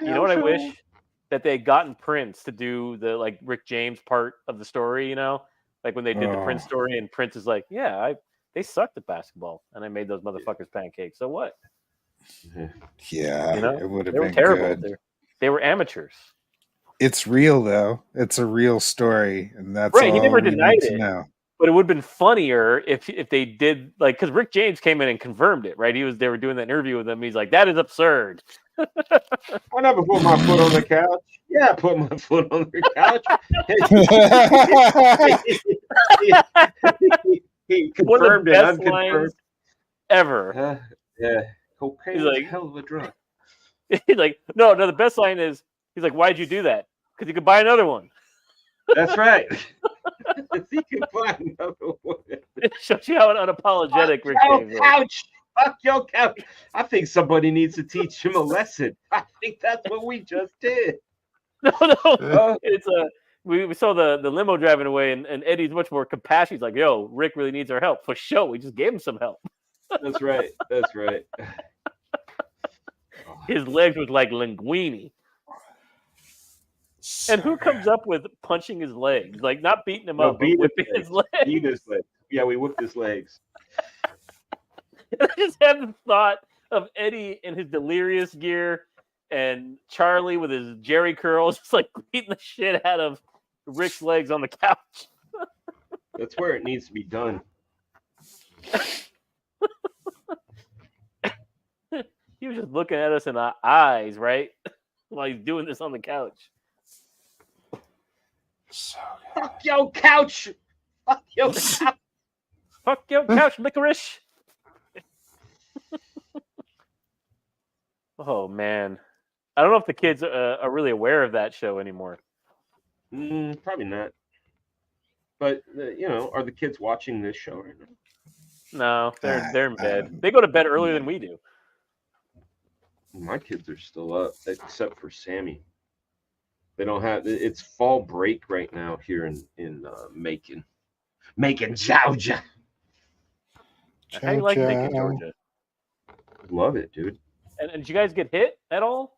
You know what I wish? That they had gotten Prince to do the like Rick James part of the story. Like when they did the Prince story, and Prince is like, yeah, they sucked at basketball, and I made those motherfuckers pancakes. So what? Yeah, it would have been they were terrible. good. They were amateurs. It's real though. It's a real story, and that's right. all He never we denied need it. to know. But it would have been funnier if they did like because Rick James came in and confirmed it, right? They were doing that interview with him. He's like, that is absurd. I never put my foot on the couch. Yeah, I put my foot on the couch. he One of confirmed the it. best Unconfirmed. lines ever. Yeah, cocaine He's is like- a hell of a drug. He's like, no, the best line is he's like, why'd you do that? Because you could buy another one. That's right. He can find another one. It shows you how unapologetic Rick James is. Couch. Fuck your couch. I think somebody needs to teach him a lesson. I think that's what we just did. No, it's we saw the limo driving away, and Eddie's much more compassionate. He's like, yo, Rick really needs our help. For sure, we just gave him some help. That's right. His legs was like linguini. And who comes up with punching his legs? Like not beating him up, but whipping his legs. Beat his legs. Yeah, we whipped his legs. I just had the thought of Eddie in his delirious gear and Charlie with his Jerry curls, just like beating the shit out of Rick's legs on the couch. That's where it needs to be done. He was just looking at us in our eyes, right? While he's doing this on the couch. So Fuck your couch. Fuck your couch. Fuck your couch, licorice. Oh, man. I don't know if the kids are really aware of that show anymore. Probably not. But, are the kids watching this show right now? No, they're in bed. They go to bed earlier than we do. My kids are still up, except for Sammy. They don't have. It's fall break right now here in Macon, Georgia. How you like Macon, Georgia? Love it, dude. And did you guys get hit at all?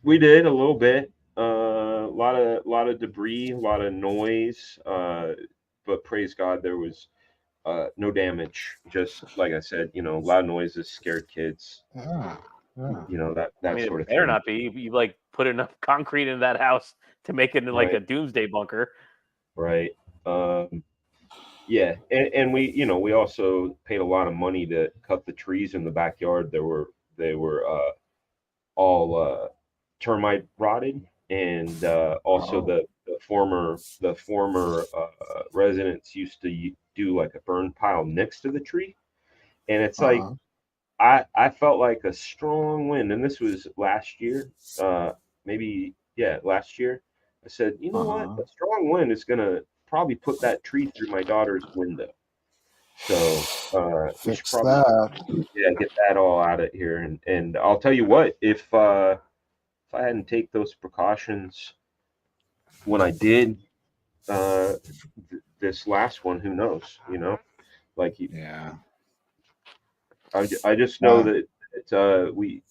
We did a little bit. A lot of debris, a lot of noise. But praise God, there was no damage. Just like I said, a lot of noises scared kids. Yeah. That sort of thing. Better not be. You like put enough concrete in that house to make it into like a doomsday bunker. Right. Yeah. And we also paid a lot of money to cut the trees in the backyard. They were all termite rotted, and also the former residents used to do like a burn pile next to the tree, and it's like I felt like a strong wind, and this was last year, last year. I said, you know what, a strong wind is gonna probably put that tree through my daughter's window. So we should probably get that all out of here. And I'll tell you what, if I hadn't take those precautions when I did this last one, who knows? I just know that we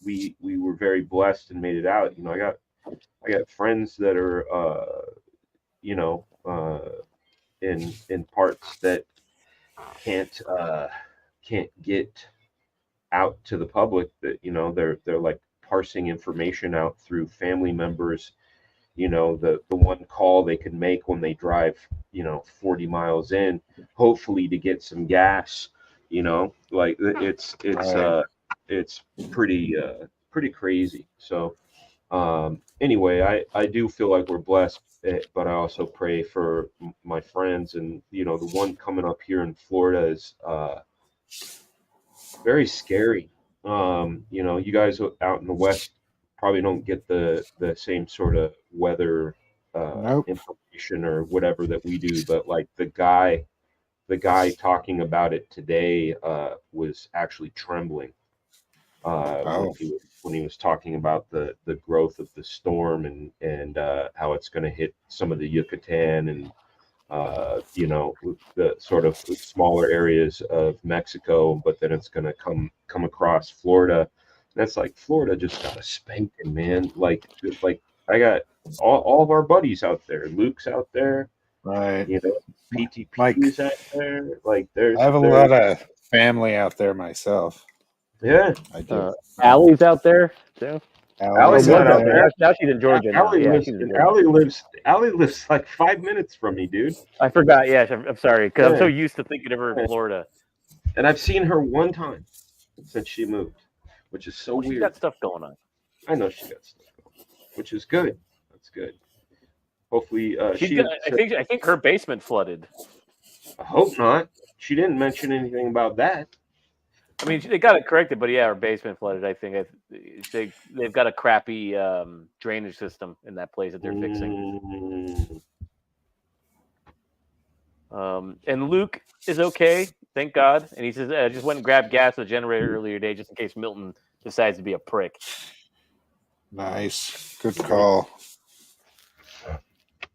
were very blessed and made it out. I got friends that are in parts that can't get out to the public, that they're like parsing information out through family members, the one call they can make when they drive 40 miles in, hopefully to get some gas, like it's pretty crazy. So anyway, I do feel like we're blessed, but I also pray for my friends, and the one coming up here in Florida is very scary. You guys out in the West probably don't get the same sort of weather information or whatever that we do, but like the guy talking about it today was actually trembling when he was talking about the growth of the storm and how it's going to hit some of the Yucatan and the sort of smaller areas of Mexico, but then it's going to come across Florida. And that's like, Florida just got a spanking, man. Like I got all of our buddies out there. Luke's out there, right? PTP's out there. Like I have a lot of family out there myself. Yeah, I do. Allie's out there too. Allie's Or not was out out there. Now she's in Georgia now. Allie Yeah, lives. she's in Georgia. Allie lives like 5 minutes from me, dude. I forgot. Yeah, I'm sorry because I'm so Yeah. used to thinking of her in Florida. And I've seen her one time since she moved, which is so Well, she's weird. got stuff going on. I know she got stuff going, which is good. That's good. Hopefully, I think her basement flooded. I hope not. She didn't mention anything about that. I mean, they got it corrected, but yeah, her basement flooded. I think they've got a crappy drainage system in that place that they're fixing. And Luke is okay, thank God. And he says, I just went and grabbed gas for the generator earlier today just in case Milton decides to be a prick. Nice. Good call.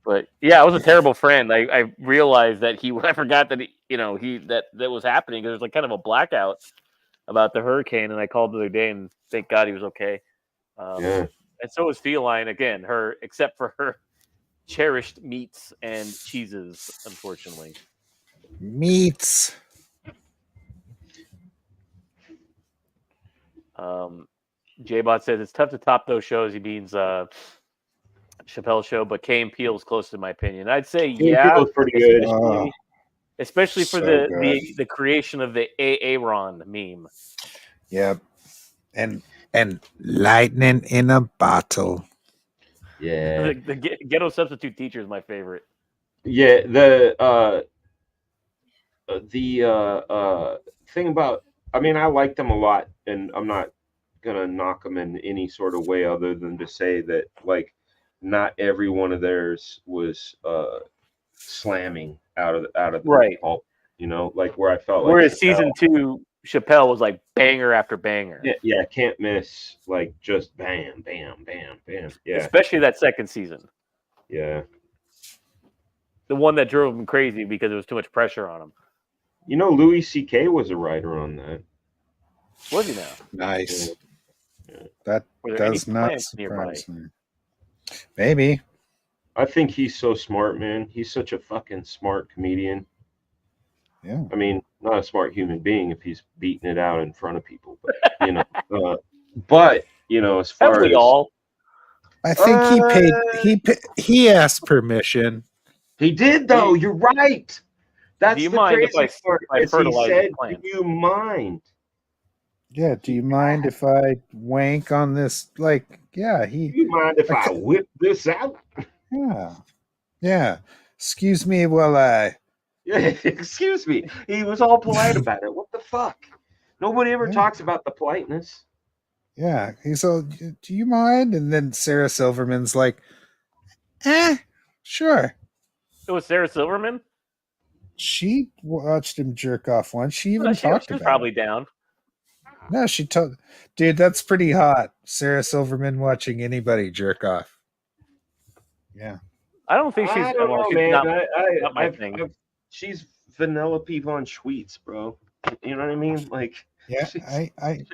But yeah, I was a terrible friend. I realized that I forgot that that was happening. There was like kind of a blackout about the hurricane, and I called the other day, and thank God he was okay. Yeah. And so was Feline again. Except for her cherished meats and cheeses, unfortunately. Meats. J-Bot says it's tough to top those shows. He means Chappelle's show, but Key and Peele's close to my opinion. I'd say yeah, Peele's pretty good. Especially for So the creation of the Aaron meme. Yep. And lightning in a bottle. Yeah. The ghetto substitute teacher is my favorite. Yeah. The thing about, I mean, I like them a lot, and I'm not gonna knock them in any sort of way other than to say that, like, not every one of theirs was slamming out of the right pulp, like where I felt whereas like season 2 Chappelle was like banger after banger. Yeah, can't miss, like just bam, bam, bam, bam. Yeah, especially that second season. Yeah, the one that drove him crazy because there was too much pressure on him. Louis C.K. was a writer on that. Was he now? Nice. Yeah. That does not surprise me. Maybe. I think he's so smart, man. He's such a fucking smart comedian. Yeah. I mean, not a smart human being if he's beating it out in front of people, but but as far as all, I think he asked permission. He did, though. You're right. That's the crazy part. He said, "Do you mind?" Yeah, do you mind if I wank on this? Like, yeah, Do you mind if I whip this out? Yeah. Excuse me while I. Yeah, excuse me. He was all polite about it. What the fuck? Nobody ever talks about the politeness. Yeah, he's all, do you mind? And then Sarah Silverman's like, sure. It was Sarah Silverman? She watched him jerk off once. She even talked about it. She was probably down. No, she told, dude, that's pretty hot. Sarah Silverman watching anybody jerk off. Yeah. I don't think she's. I don't know, man. Not my thing. She's Vanellope von Schweetz, bro. You know what I mean? Like, yeah,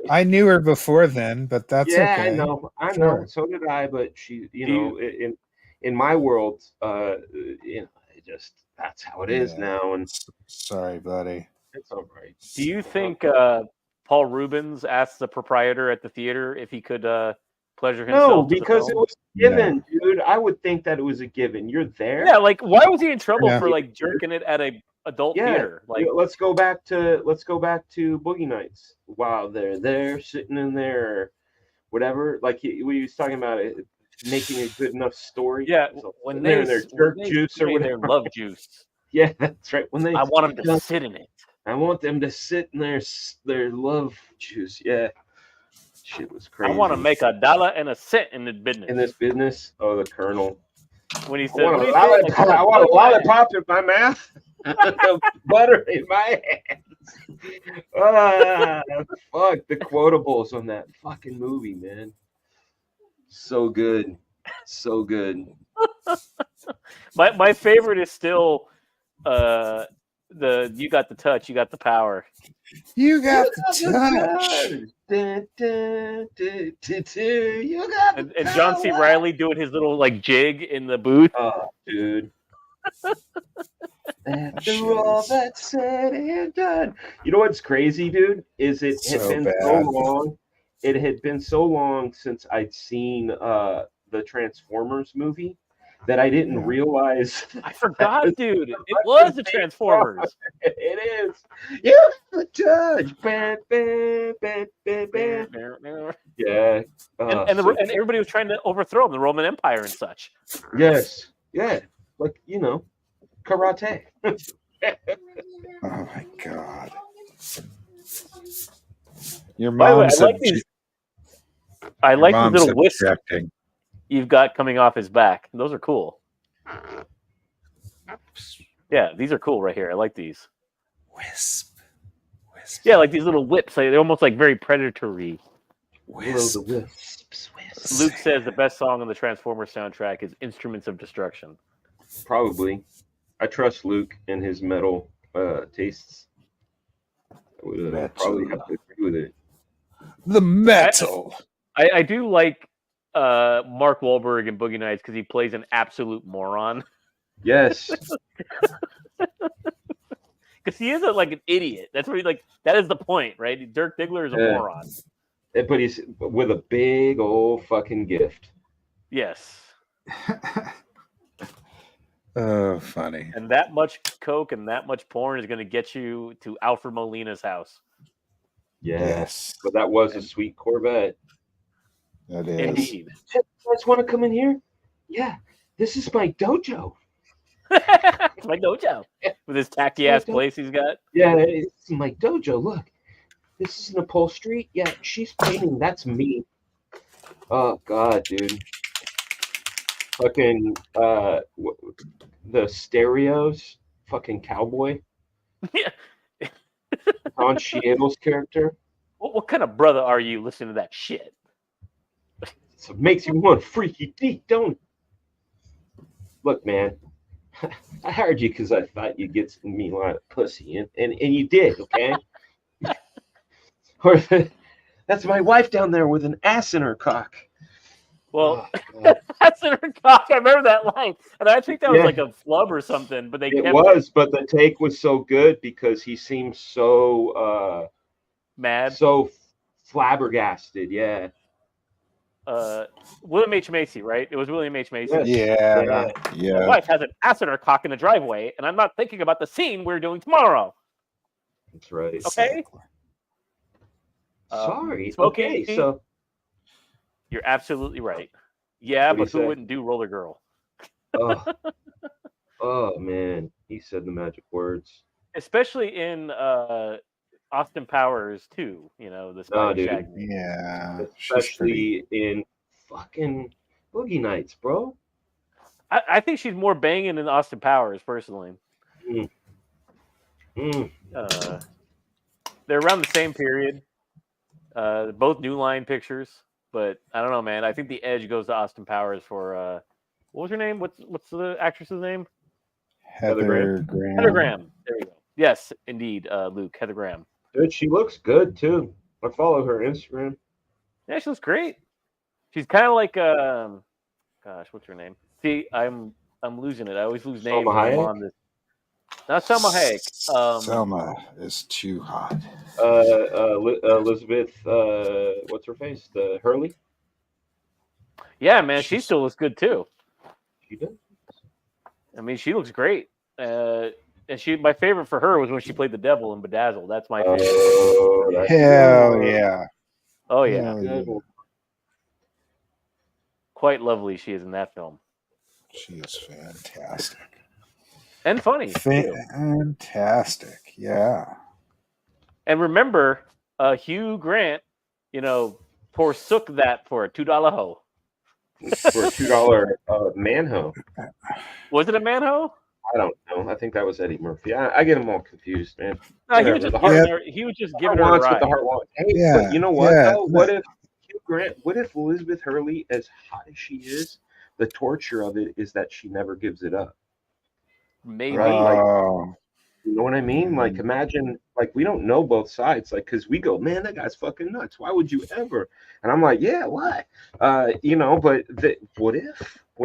I knew her before then, but that's okay. I know. So did I. But she, in my world, just that's how it is now. And sorry, buddy. It's all right. Do you think Paul Rubens asked the proprietor at the theater if he could pleasure himself? No, because it was given, dude. I would think that it was a given. You're there. Yeah, like why was he in trouble for like jerking it at a adult theater? Like, let's go back to Boogie Nights. While they're there, sitting in there, or whatever. Like we was talking about it, making a good enough story. Yeah, so when they're in their jerk juice or whatever, their love juice. Yeah, that's right. I want them to sit in it. I want them to sit in their love juice. Yeah. Shit was crazy. I want to make $1.01 in this business. Oh, the Colonel. When he said, I want a lollipop in my mouth, butter in my hands. Fuck the quotables on that fucking movie, man. So good, so good. My favorite is still you got the touch, you got the power. You got the touch. You got and John C. Reilly doing his little like jig in the booth. Oh, dude. After all that's said and done. You know what's crazy, dude? Is it had been so long it had been so long since I'd seen the Transformers movie that I didn't realize. I forgot, dude. It was the Transformers. It is. You're the judge. Bam, bam, bam, bam, bam. Yeah. And everybody was trying to overthrow the Roman Empire and such. Yes. Yeah. Like, karate. Oh my god. Your By the way, mom's I like these little wisps objecting. you've got coming off his back. Those are cool. Yeah, these are cool right here. I like these. Wisp. Yeah, like these little whips. They're almost like very predatory. Wisp. Luke says the best song on the Transformers soundtrack is "Instruments of Destruction." Probably. I trust Luke and his metal tastes. I would probably have to agree with it. The metal. I do like Mark Wahlberg in Boogie Nights because he plays an absolute moron. Yes. Because he is like an idiot. That's what he like. That is the point, right? Dirk Diggler is a moron. But he's with a big old fucking gift. Yes. Oh, funny. And that much coke and that much porn is going to get you to Alfred Molina's house. Yes. But that was a sweet Corvette. That is. Indeed. You guys want to come in here? Yeah. This is my dojo. It's my dojo. With his tacky ass place he's got. Yeah, it's my dojo. Look. This is an upholstery. Yeah, she's painting. That's me. Oh, God, dude. Fucking, the stereos. Fucking cowboy. Yeah. Don Cheadle's character. What kind of brother are you listening to that shit? It makes you want freaky deep, don't it? Look, man. I hired you because I thought you'd get me a lot of pussy, and you did, okay? Or that's my wife down there with an ass in her cock. Well, that's in her cock. I remember that line, and I think that was like a flub or something. But it was, but the take was so good because he seemed so mad, so flabbergasted. Yeah. William H. Macy, right? It was William H. Macy. Yes. Yeah. My wife has an ass in her cock in the driveway, and I'm not thinking about the scene we're doing tomorrow. That's right. Okay. Sorry. Smokey, okay, so you're absolutely right. Yeah, but who wouldn't do Roller Girl? Oh man, he said the magic words. Especially in Austin Powers too. You know the dude. Yeah. Especially in fucking Boogie Nights, bro. I think she's more banging than Austin Powers, personally. They're around the same period. Both New Line pictures, but I don't know, man. I think the edge goes to Austin Powers for what was her name? What's the actress's name? Heather Graham. Heather Graham. There you go. Yes, indeed, Luke. Heather Graham. Dude, she looks good too. I follow her Instagram. Yeah, she looks great. She's kind of like gosh, what's her name? See, I'm losing it. I always lose names when I'm on this. Not Selma Hayek. Selma is too hot. Elizabeth, what's her face? The Hurley. Yeah, man, she still looks good too. She does. I mean, she looks great. And my favorite for her was when she played the devil in Bedazzled. That's my favorite. Hell yeah! Oh yeah. Quite lovely she is in that film. She is fantastic. And funny. Fantastic, yeah. And remember, Hugh Grant, forsook that for a $2 hoe. For a $2 man-hoe. Was it a man-hoe? I don't know. I think that was Eddie Murphy. I get them all confused, man. No, he was just giving her a ride. The heart wants. Hey, but you know what, though? What if Hugh Grant, what if Elizabeth Hurley, as hot as she is, the torture of it is that she never gives it up? Maybe. Right? You know what I mean? Like, imagine, like, we don't know both sides, like, because we go, man, that guy's fucking nuts. Why would you ever? And I'm like, yeah, why? But what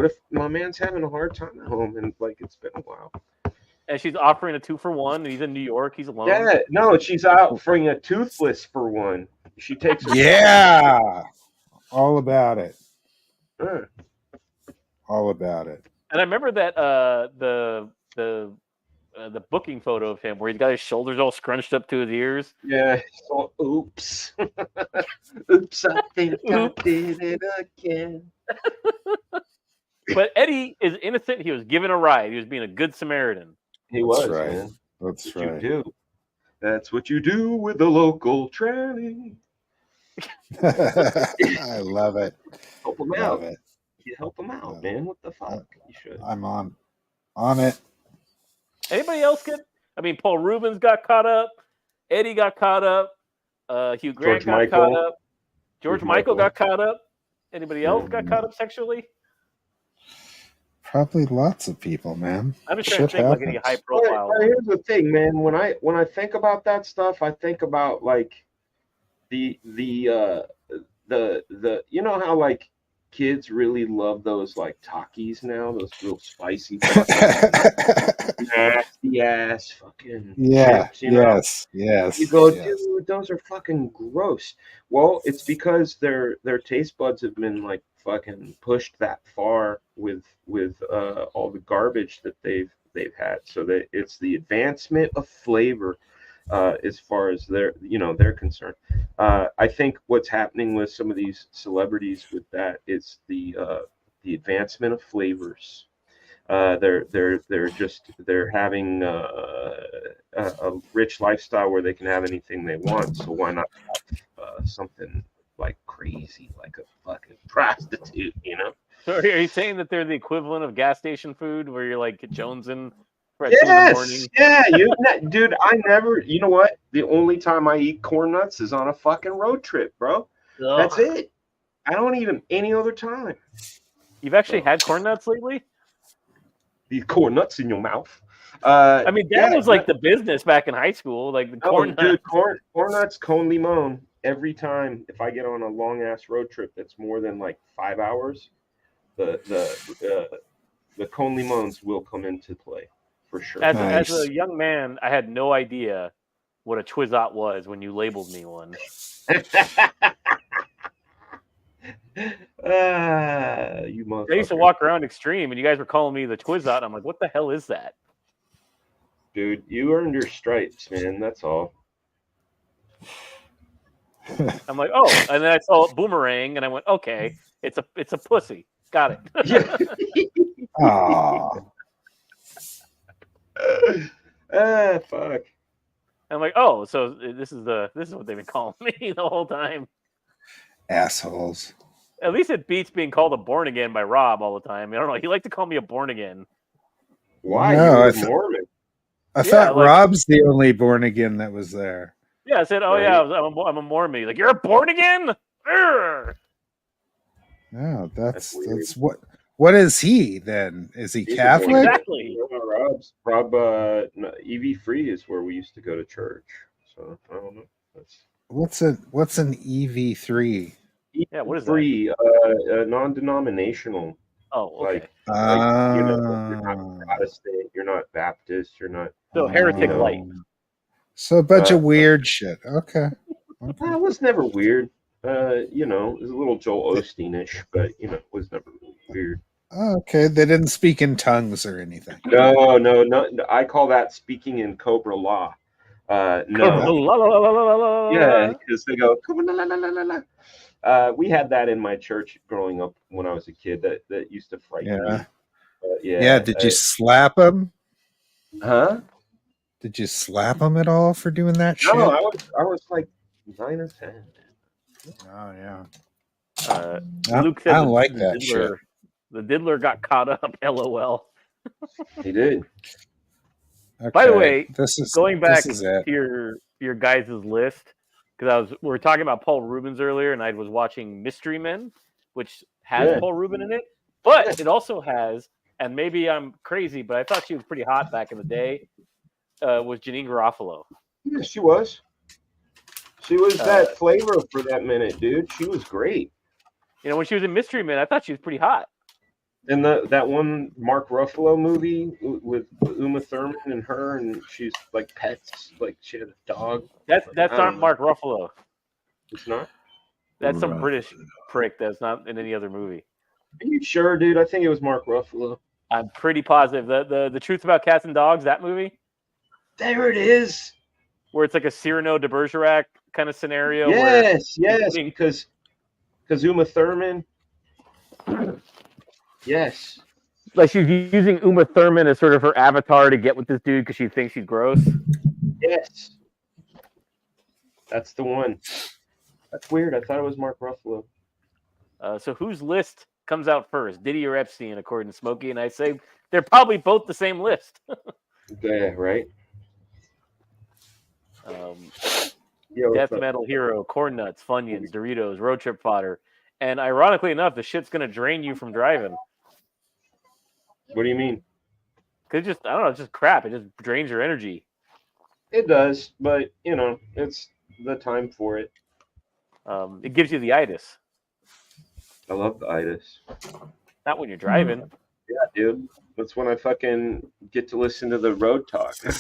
if my man's having a hard time at home and, like, it's been a while? And she's offering a 2-for-1. And he's in New York. He's alone. Yeah, no, she's offering a toothless for one. She takes her Yeah, all about it. time. All about it. And I remember that the booking photo of him where he's got his shoulders all scrunched up to his ears. Yeah. So, oops. Oops, I think I did it again. But Eddie is innocent. He was given a ride. He was being a good Samaritan. He That's was, right. man. That's What right. you do. That's what you do with the local tranny. I love it. Help them Love out. it. You help them out, Love man. What the fuck? You should. I'm on it. Anybody else get? I mean, Paul Rubens got caught up. Eddie got caught up. Hugh Grant George got Michael. caught up. George Michael got caught up. Anybody else got caught up sexually? Probably lots of people, man. I'm just trying to think like any high But profile. here's the thing, man. When I think about that stuff, I think about like the you know how like kids really love those like Takis now, those real spicy fucking nasty ass fucking Yeah. chips, you know? Yes. You go, yes. dude, those are fucking gross. Well, it's because their taste buds have been like fucking pushed that far with all the garbage that they've had. So that it's the advancement of flavor as far as they're concerned. I think what's happening with some of these celebrities with that is the advancement of flavors. They're having a rich lifestyle where they can have anything they want. So why not have something like crazy, like a fucking prostitute, you know? So are you saying that they're the equivalent of gas station food, where you're like jonesing for 2 in the morning? Yeah, dude. I never. You know what? The only time I eat corn nuts is on a fucking road trip, bro. Ugh. That's it. I don't eat them any other time. You've actually had corn nuts lately? These corn nuts in your mouth. I mean, that was like the business back in high school, like the corn nuts. Dude, corn nuts, con limon. Every time if I get on a long ass road trip that's more than like 5 hours, the con limons will come into play for sure. As a young man, I had no idea what a Twizzot was when you labeled me one. You motherfucker. I used to walk around Extreme, and you guys were calling me the Twizzot. I'm like, what the hell is that? Dude, you earned your stripes, man. That's all. I'm like, oh, and then I saw Boomerang, and I went, okay, it's a pussy. Got it. Aww. Fuck. I'm like, oh, so this is what they've been calling me the whole time. Assholes. At least it beats being called a born again by Rob all the time. I don't know. He liked to call me a born again. Why? No, You're Mormon. I thought Rob's the only born again that was there. Yeah, I said, oh Right. yeah, I'm a Mormon. He's like, you're a born again? Urgh! No, that's weird. what is he then? Is he He's a Catholic? born again. Exactly. Rob EV Free is where we used to go to church. So I don't know. What's an EV3? Yeah, what is free? Non-denominational. Oh, okay. You're not Protestant, you're not Baptist, you're not. So heretic light. So a bunch of weird shit. Okay. It was never weird. It was a little Joel Osteen-ish, but it was never really weird. Oh, okay. They didn't speak in tongues or anything. No. I call that speaking in Cobra Law. No. Yeah, because they go. We had that in my church growing up when I was a kid. That used to frighten me. Yeah. Did you slap him? Huh? Did you slap him at all for doing that shit? No, I was like 9 or 10. Oh yeah. Luke said I don't like that shit. The diddler got caught up. LOL. He did. Okay. By the way, going back to your guys' list, because we were talking about Paul Rubens earlier, and I was watching Mystery Men, which has Paul Rubin in it, but it also has, and maybe I'm crazy, but I thought she was pretty hot back in the day. Was Janine Garofalo? Yeah, she was. She was that flavor for that minute, dude. She was great. When she was in Mystery Men, I thought she was pretty hot. And that one Mark Ruffalo movie with Uma Thurman and her, and she's like pets, like she had a dog. That's not Mark Ruffalo. It's not. That's some Ruffalo. British prick that's not in any other movie. Are you sure, dude? I think it was Mark Ruffalo. I'm pretty positive. The Truth About Cats and Dogs, that movie, There it is. where it's like a Cyrano de Bergerac kind of scenario. Yes, where yes, because Uma Thurman. Yes. like she's using Uma Thurman as sort of her avatar to get with this dude because she thinks he's gross. Yes. That's the one. That's weird. I thought it was Mark Ruffalo. So whose list comes out first, Diddy or Epstein, according to Smokey? And I say they're probably both the same list. Yeah, right. Yo, Death Metal Hero, Corn Nuts, Funyuns, Doritos, Road Trip Fodder. And ironically enough, the shit's going to drain you from driving. what do you mean? Because I don't know, it's just crap. It just drains your energy. It does, but you know, it's the time for it. It gives you the itis. I love the itis. Not when you're driving. Yeah, dude. That's when I fucking get to listen to the road talk. You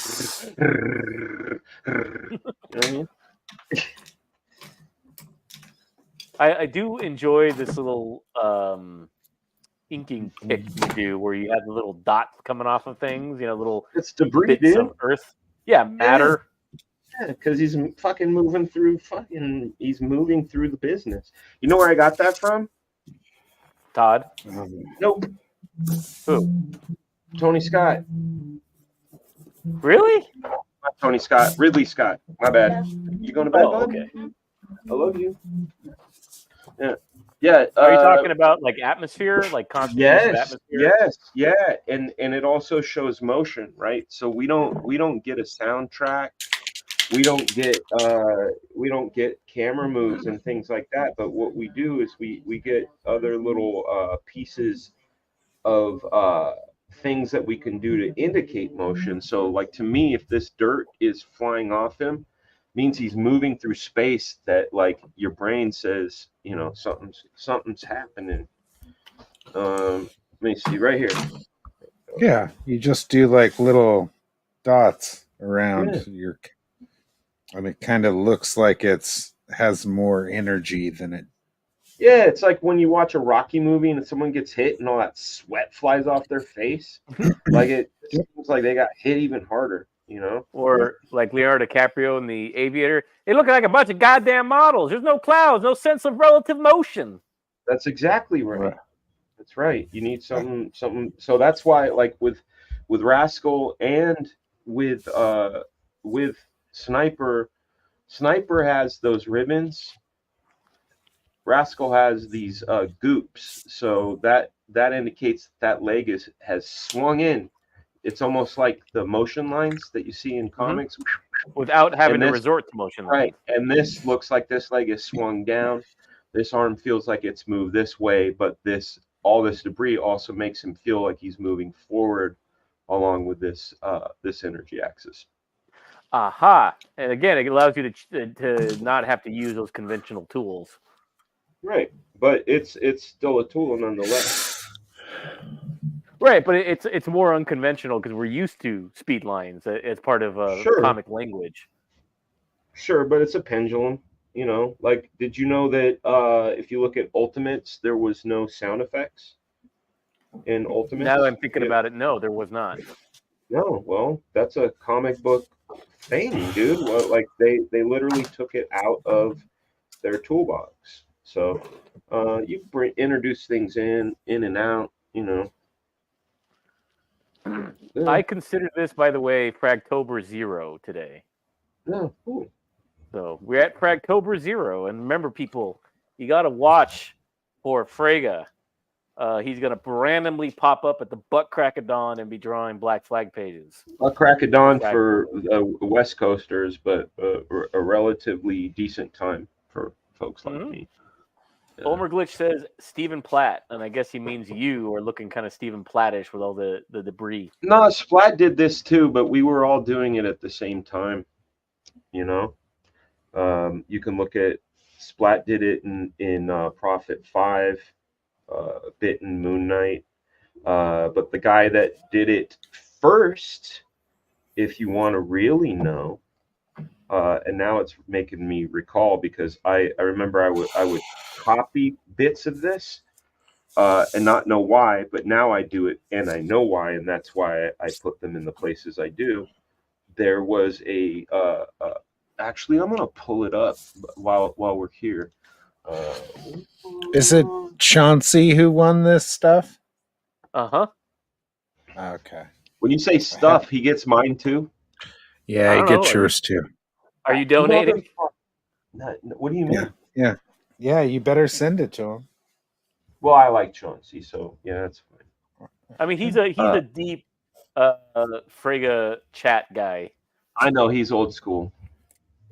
know what I mean? I do enjoy this little inking pick you do where you have the little dots coming off of things, little It's debris, bits dude. of earth. Yeah, matter. Yeah, because he's fucking moving through he's moving through the business. You know where I got that from? Todd. Nope. Who? Tony Scott. Really? Not Tony Scott. Ridley Scott. My bad. You going to bed, bud? Okay. I love you. Yeah. Yeah. Are you talking about like atmosphere, like constant use of atmosphere? Yeah. And it also shows motion, right? So we don't get a soundtrack. We don't get camera moves and things like that. But what we do is we get other little pieces of things that we can do to indicate motion. So like to me, if this dirt is flying off him, means he's moving through space that like your brain says, something's happening. Let me see right here. Yeah, you just do like little dots around your, and it kind of looks like has more energy than it. Yeah, it's like when you watch a Rocky movie and someone gets hit and all that sweat flies off their face. Like it seems like they got hit even harder, Or like Leonardo DiCaprio in The Aviator. They look like a bunch of goddamn models. There's no clouds, no sense of relative motion. That's exactly right. That's right. You need something. So that's why, like with Rascal and with Sniper has those ribbons. Rascal has these goops, so that indicates that leg has swung in. It's almost like the motion lines that you see in comics, without having to resort to motion lines. Right, and this looks like this leg is swung down. This arm feels like it's moved this way, but all this debris also makes him feel like he's moving forward along with this energy axis. Aha! And again, it allows you to not have to use those conventional tools. Right, but it's still a tool nonetheless. Right, but it's more unconventional because we're used to speed lines as part of comic language. Sure, but it's a pendulum. Like, did you know that if you look at Ultimates, there was no sound effects in Ultimates? Now that I'm thinking about it, no, there was not. No, well, that's a comic book thing, dude. Well, like they literally took it out of their toolbox. So you introduce things in and out, Yeah. I consider this, by the way, Fragtober 0 today. Yeah, cool. So we're at Fragtober 0, and remember, people, you got to watch for Frega. He's going to randomly pop up at the butt crack of dawn and be drawing Black Flag pages. Butt crack of dawn for West Coasters, but a relatively decent time for folks like me. Yeah. Homer Glitch says Stephen Platt, and I guess he means you are looking kind of Stephen Plattish with all the debris. No, Splat did this too, but we were all doing it at the same time. You can look at Splat did it in Prophet 5, bit in Moon Knight, but the guy that did it first, if you want to really know, and now it's making me recall because I remember I would copy bits of this and not know why, but now I do it and I know why, and that's why I put them in the places I do. There was actually, I'm gonna pull it up while we're here. Uh, Is it Chauncey who won this stuff? Uh-huh. Okay. when you say stuff, he gets mine too. Yeah, I he don't gets know. yours too. Are you donating? What do you mean? Yeah, you better send it to him. Well, I like Chauncey, so yeah, that's fine. I mean, he's a deep Frigga chat guy. I know he's old school.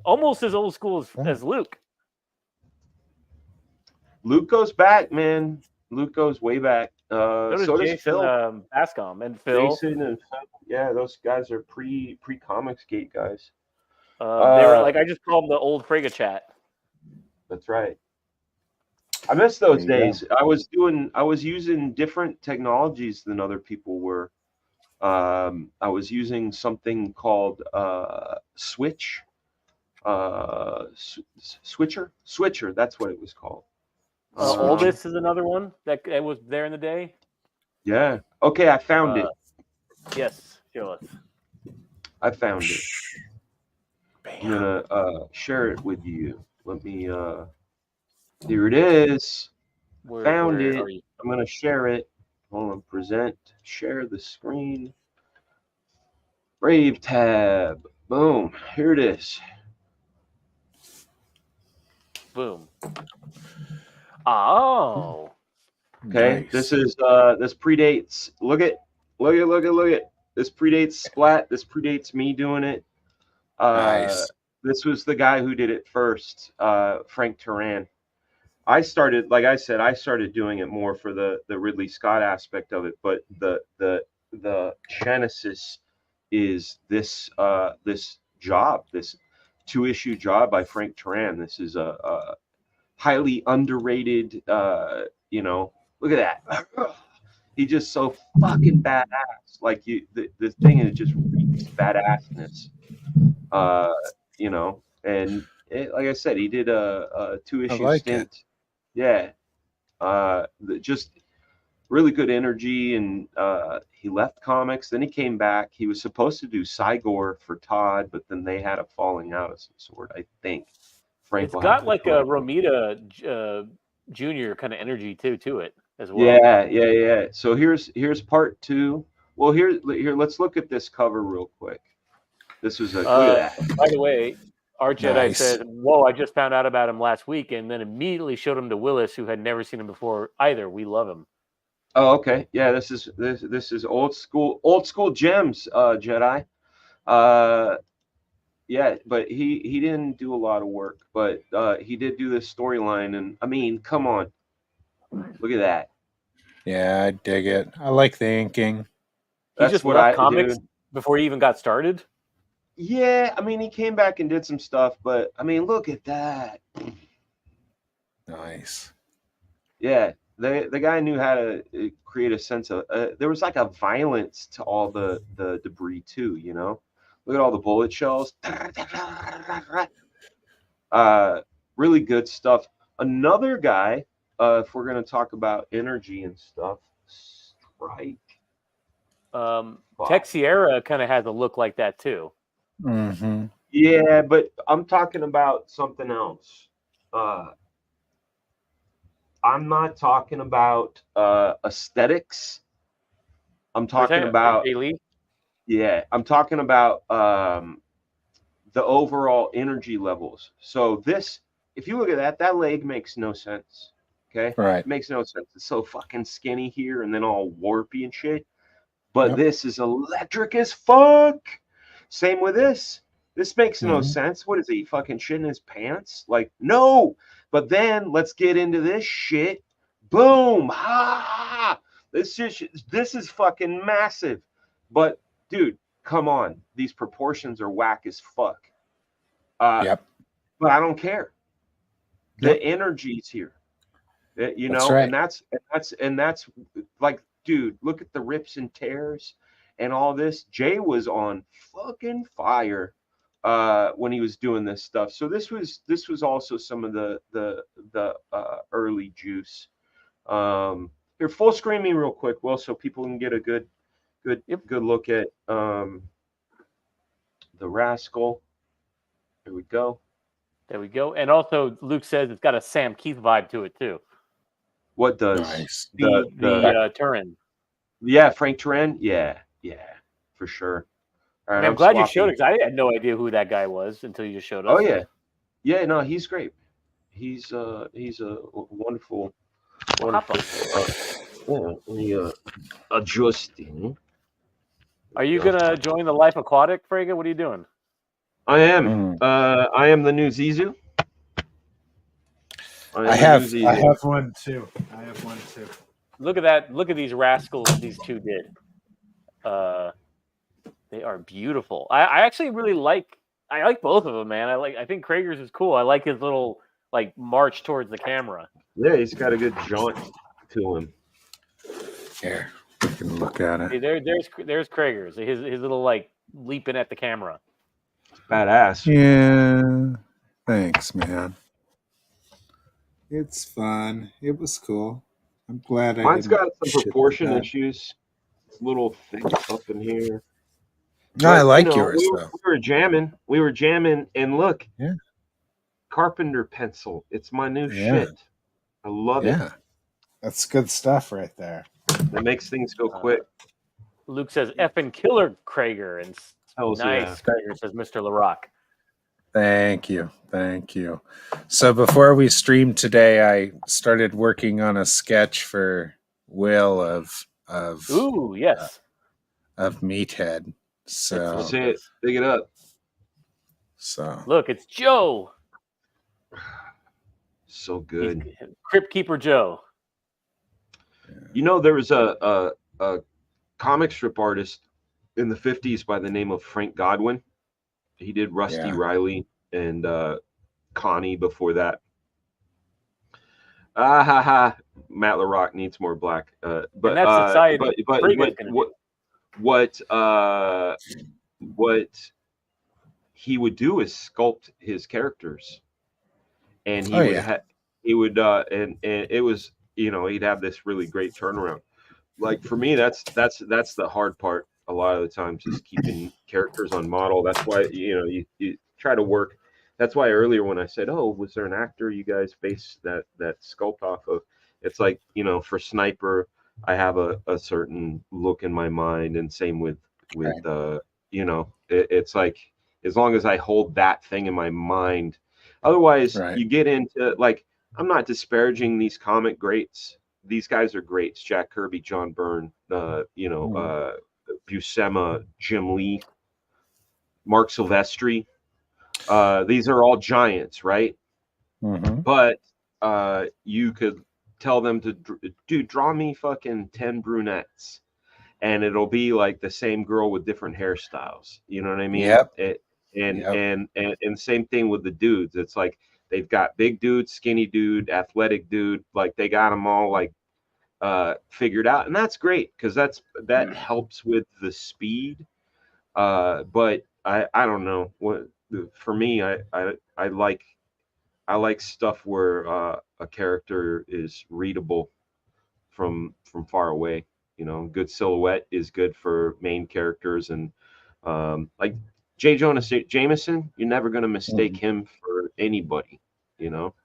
Almost as old school as Luke. Luke goes back, man. Luke goes way back. So does Jason Phil. Bascom and Phil. Jason and Phil. Yeah, those guys are pre Comics Gate guys. They were like, I just call them the old Frigga chat. That's right. I miss those There you days. I was using different technologies than other people were. I was using something called Switch. Switcher. That's what it was called. Oldest is another one that was there in the day. Yeah. Okay, I found it. Yes, show us. I found it. I'm gonna share it with you. Let me. Here it is. Found it. I'm gonna share it. Hold on. Present. Share the screen. Brave tab. Boom. Here it is. Boom. Oh. Okay. Nice. This is this predates. Look at. This predates Splat. This predates me doing it. Nice. This was the guy who did it first, Frank Turan. I started, like I said, I started doing it more for the Ridley Scott aspect of it, but the genesis is this this job, this 2-issue job by Frank Turan. This is a highly underrated. Look at that. He's just so fucking badass. Like the thing is just reeks badassness. And like I said, he did a 2-issue stint. Yeah, just really good energy, and he left comics. Then he came back. He was supposed to do Cygor for Todd, but then they had a falling out of some sort, I think. It's got like a Romita Junior kind of energy to it as well. Yeah. So here's part 2. Well, here let's look at this cover real quick. This was look at that. By the way, Art Jedi said, "Whoa, I just found out about him last week," and then immediately showed him to Willis, who had never seen him before either. We love him. Oh, okay. Yeah, this is old school gems, Jedi. Yeah, but he didn't do a lot of work, but he did do this storyline, and I mean, come on, look at that. Yeah, I dig it. I like the inking. He just left comics before he even got started. Yeah, I mean, he came back and did some stuff, but I mean, look at that. Nice. Yeah, the guy knew how to create a sense of. There was like a violence to all the debris too. You know, look at all the bullet shells. Really good stuff. Another guy, if we're gonna talk about energy and stuff, Strike. Texiera kind of has a look like that too. Mm-hmm. Yeah, but I'm talking about something else. I'm not talking about aesthetics. I'm talking about I'm talking about the overall energy levels. So this, if you look at that leg makes no sense. Okay, Right, it makes no sense. It's so fucking skinny here and then all warpy and shit. But this is electric as fuck. Same with this. This makes no sense. What is he fucking shitting his pants? Like, no. But then let's get into this shit. Boom. Ha. This is fucking massive. But dude, come on. These proportions are whack as fuck. But I don't care. The energy's here. You know, right. and that's like, dude, look at the rips and tears and all this. Jay was on fucking fire when he was doing this stuff. So this was also some of the early juice. Here, full screen me real quick, Will, so people can get a good look at the Rascal. Here we go. There we go. And also, Luke says it's got a Sam Keith vibe to it too. What does Nice. The Turin? Yeah, Frank Turin. Yeah, for sure. All right, I'm glad you swapping. showed it because I had no idea who that guy was until you just showed us. Oh yeah. No, he's great. He's a wonderful. Adjusting. Are you gonna join the Life Aquatic, Frege? What are you doing? I am. I am the new Zizou. I have one too. Look at that! Look at these rascals these two did. They are beautiful. I actually really like. I like both of them, man. I think Crager's is cool. I like his little like march towards the camera. Yeah, he's got a good jaunt to him. Here, we can look at it. See, there's Crager's. His little like leaping at the camera. It's badass. Yeah. Thanks, man. It's fun. It was cool. I'm glad I Mine's didn't got some shit proportion like that. issues. It's a little thick up in here. No, I But, like yours though. We were jamming, and look, Yeah. Carpenter pencil. It's my new Yeah. shit. I love it. Yeah. That's good stuff right there. It makes things go quick. Luke says effing killer Crager, and Hells nice Crager says Mr. LaRock. Thank you. So before we streamed today, I started working on a sketch for Will of Ooh, yes. of Meathead. So That's it. Dig it up. Look, it's Joe. So good. He's Crypt Keeper Joe. You know, there was a comic strip artist in the 50s by the name of Frank Godwin. He did Rusty Riley and Connie before that. Matt LaRock needs more black. But and that's society. What he would do is sculpt his characters, and he would and it was, you know, he'd have this really great turnaround. Like for me, that's the hard part. A lot of the times is keeping characters on model. That's why, you know, you try to work. That's why earlier when I said, oh, was there an actor you guys based that sculpt off of? It's like, you know, for Sniper, I have a certain look in my mind, and same with you know, it's like as long as I hold that thing in my mind. Otherwise, you get into, like, I'm not disparaging these comic greats. These guys are greats. Jack Kirby, John Byrne, you know, Buscema, Jim Lee, Mark Silvestri. These are all giants, right? Mm-hmm. But you could tell them to draw me fucking 10 brunettes, and it'll be like the same girl with different hairstyles. You know what I mean? Yep. And same thing with the dudes. It's like they've got big dude, skinny dude, athletic dude. Like they got them all like figured out, and that's great because that helps with the speed. But I don't know what. For me, I like stuff where a character is readable from far away. You know, good silhouette is good for main characters, and like J. Jonah Jameson, you're never going to mistake him for anybody. You know,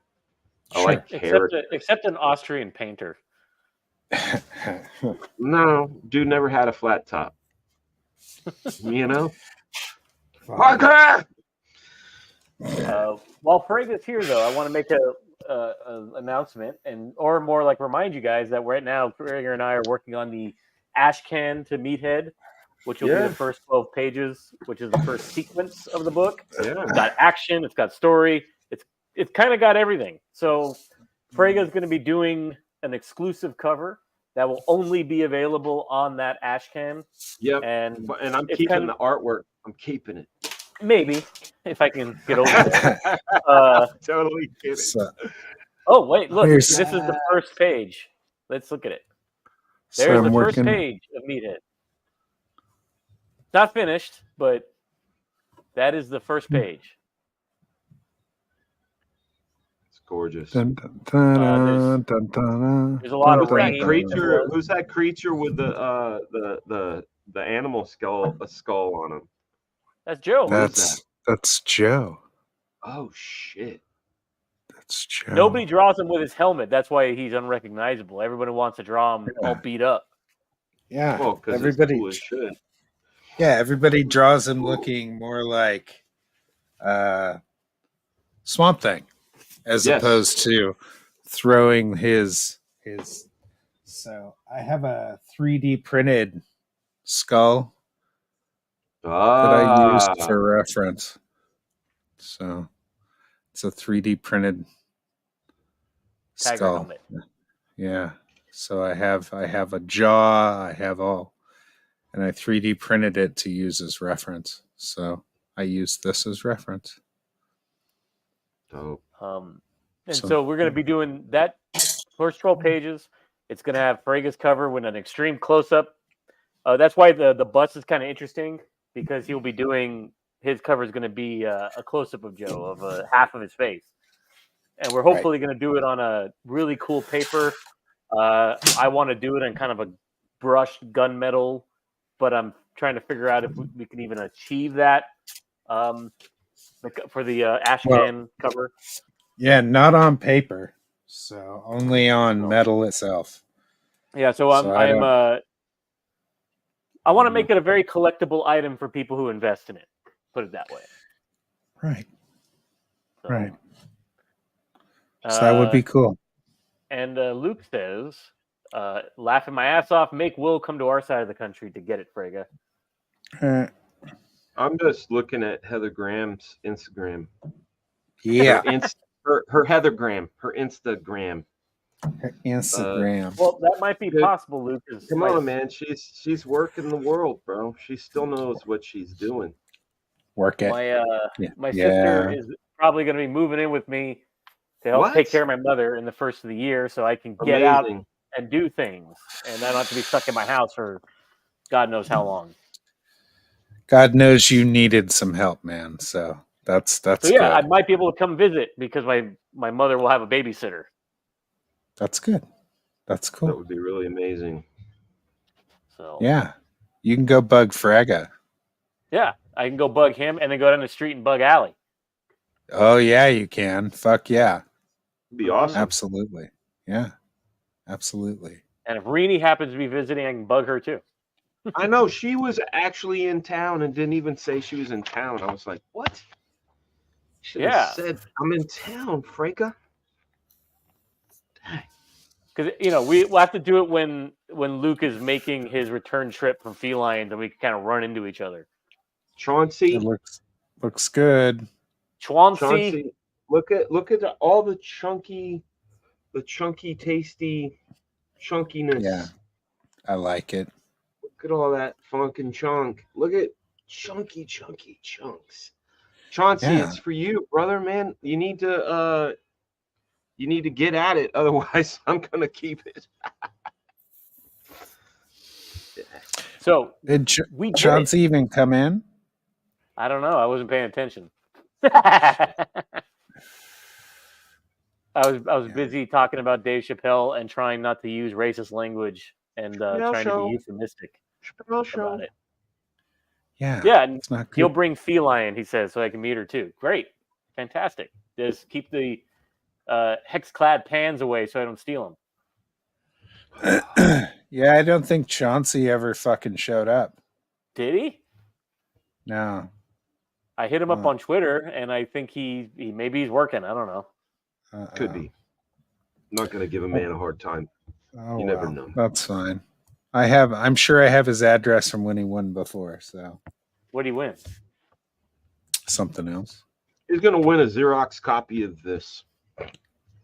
I like character. Except an Austrian painter. No, dude never had a flat top. You know, Parker. While Frank is here, though, I want to make a announcement, or more like remind you guys that right now, Crager and I are working on the Ashcan to Meathead, which will be the first 12 pages, which is the first sequence of the book. Yeah. It's got action, it's got story, it's kind of got everything. So Frege is going to be doing an exclusive cover that will only be available on that Ashcan. Yep. And I'm keeping the artwork. I'm keeping it. Maybe, if I can get over it. Totally kidding. Oh, wait, look. This is the first page. Let's look at it. There's the first page of Meathead. Not finished, but That is the first page. It's gorgeous. Dun, dun, dun, There's- dun, dun, There's a lot Who's of that rain. creature? Who's that creature with the animal skull on him? That's Joe. That- is That's Joe. Oh shit! That's Joe. Nobody draws him with his helmet. That's why he's unrecognizable. Everybody wants to draw him all beat up. Yeah, Well, because everybody. cool as shit. Yeah, everybody draws him looking more like Swamp Thing, as Yes. opposed to throwing his. So I have a 3D printed skull that I used for reference. So it's a 3D printed Tiger skull. helmet. Yeah. So I have a jaw, I have all, and I 3D printed it to use as reference. So I used this as reference. Dope. And so we're going to be doing that first 12 pages. It's going to have Frega's cover with an extreme close-up. That's why the bust is kind of interesting, because he'll be doing his cover is going to be a close-up of Joe of half of his face, and we're hopefully going to do it on a really cool paper. I want to do it on kind of a brushed gunmetal, but I'm trying to figure out if we can even achieve that for the Ashcan cover. Yeah, not on paper. So only on metal itself. Yeah, so I want to make it a very collectible item for people who invest in it. Put it that way. Right. So, Right. So that would be cool. And Luke says, laughing my ass off, make Will come to our side of the country to get it, Frega. I'm just looking at Heather Graham's Instagram. Yeah. Her Heathergram, her Instagram. Her Instagram. Well, that might be possible, Luke. Come on, man. She's working the world, bro. She still knows what she's doing. Work it. My sister is probably going to be moving in with me to help take care of my mother in the first of the year, so I can get out and do things, and I don't have to be stuck in my house for God knows how long. God knows you needed some help, man. So that's so good. I might be able to come visit because my mother will have a babysitter. That's good. That's cool. That would be really amazing. So yeah, you can go bug Frega. Yeah, I can go bug him and then go down the street and bug Allie. Oh yeah, you can. Fuck yeah. It'd be awesome. Absolutely. Yeah. Absolutely. And if Renee happens to be visiting, I can bug her too. I know she was actually in town and didn't even say she was in town. I was like, what? Should have said, I'm in town, Freka. Because we'll have to do it when Luke is making his return trip from felines, and we can kind of run into each other. Chauncey, it looks good. Chauncey, look at all the chunky, tasty chunkiness. Yeah, I like it. Look at all that funk and chunk. Look at chunky chunks. Chauncey, it's for you, brother, man. You need to get at it, otherwise I'm gonna keep it. So did Chauncey even come in? I don't know. I wasn't paying attention. I was busy talking about Dave Chappelle and trying not to use racist language and trying to be euphemistic about it. Yeah, and he'll bring feline, he says, so I can meet her too. Great, fantastic. Just keep the hex-clad pans away so I don't steal them. Yeah, I don't think Chauncey ever fucking showed up. Did he? No. I hit him up on Twitter, and I think he maybe he's working. I don't know. Could be. I'm not going to give a man a hard time. You never know. That's fine. I'm sure I have his address from when he won before. So. What did he win? Something else. He's going to win a Xerox copy of this.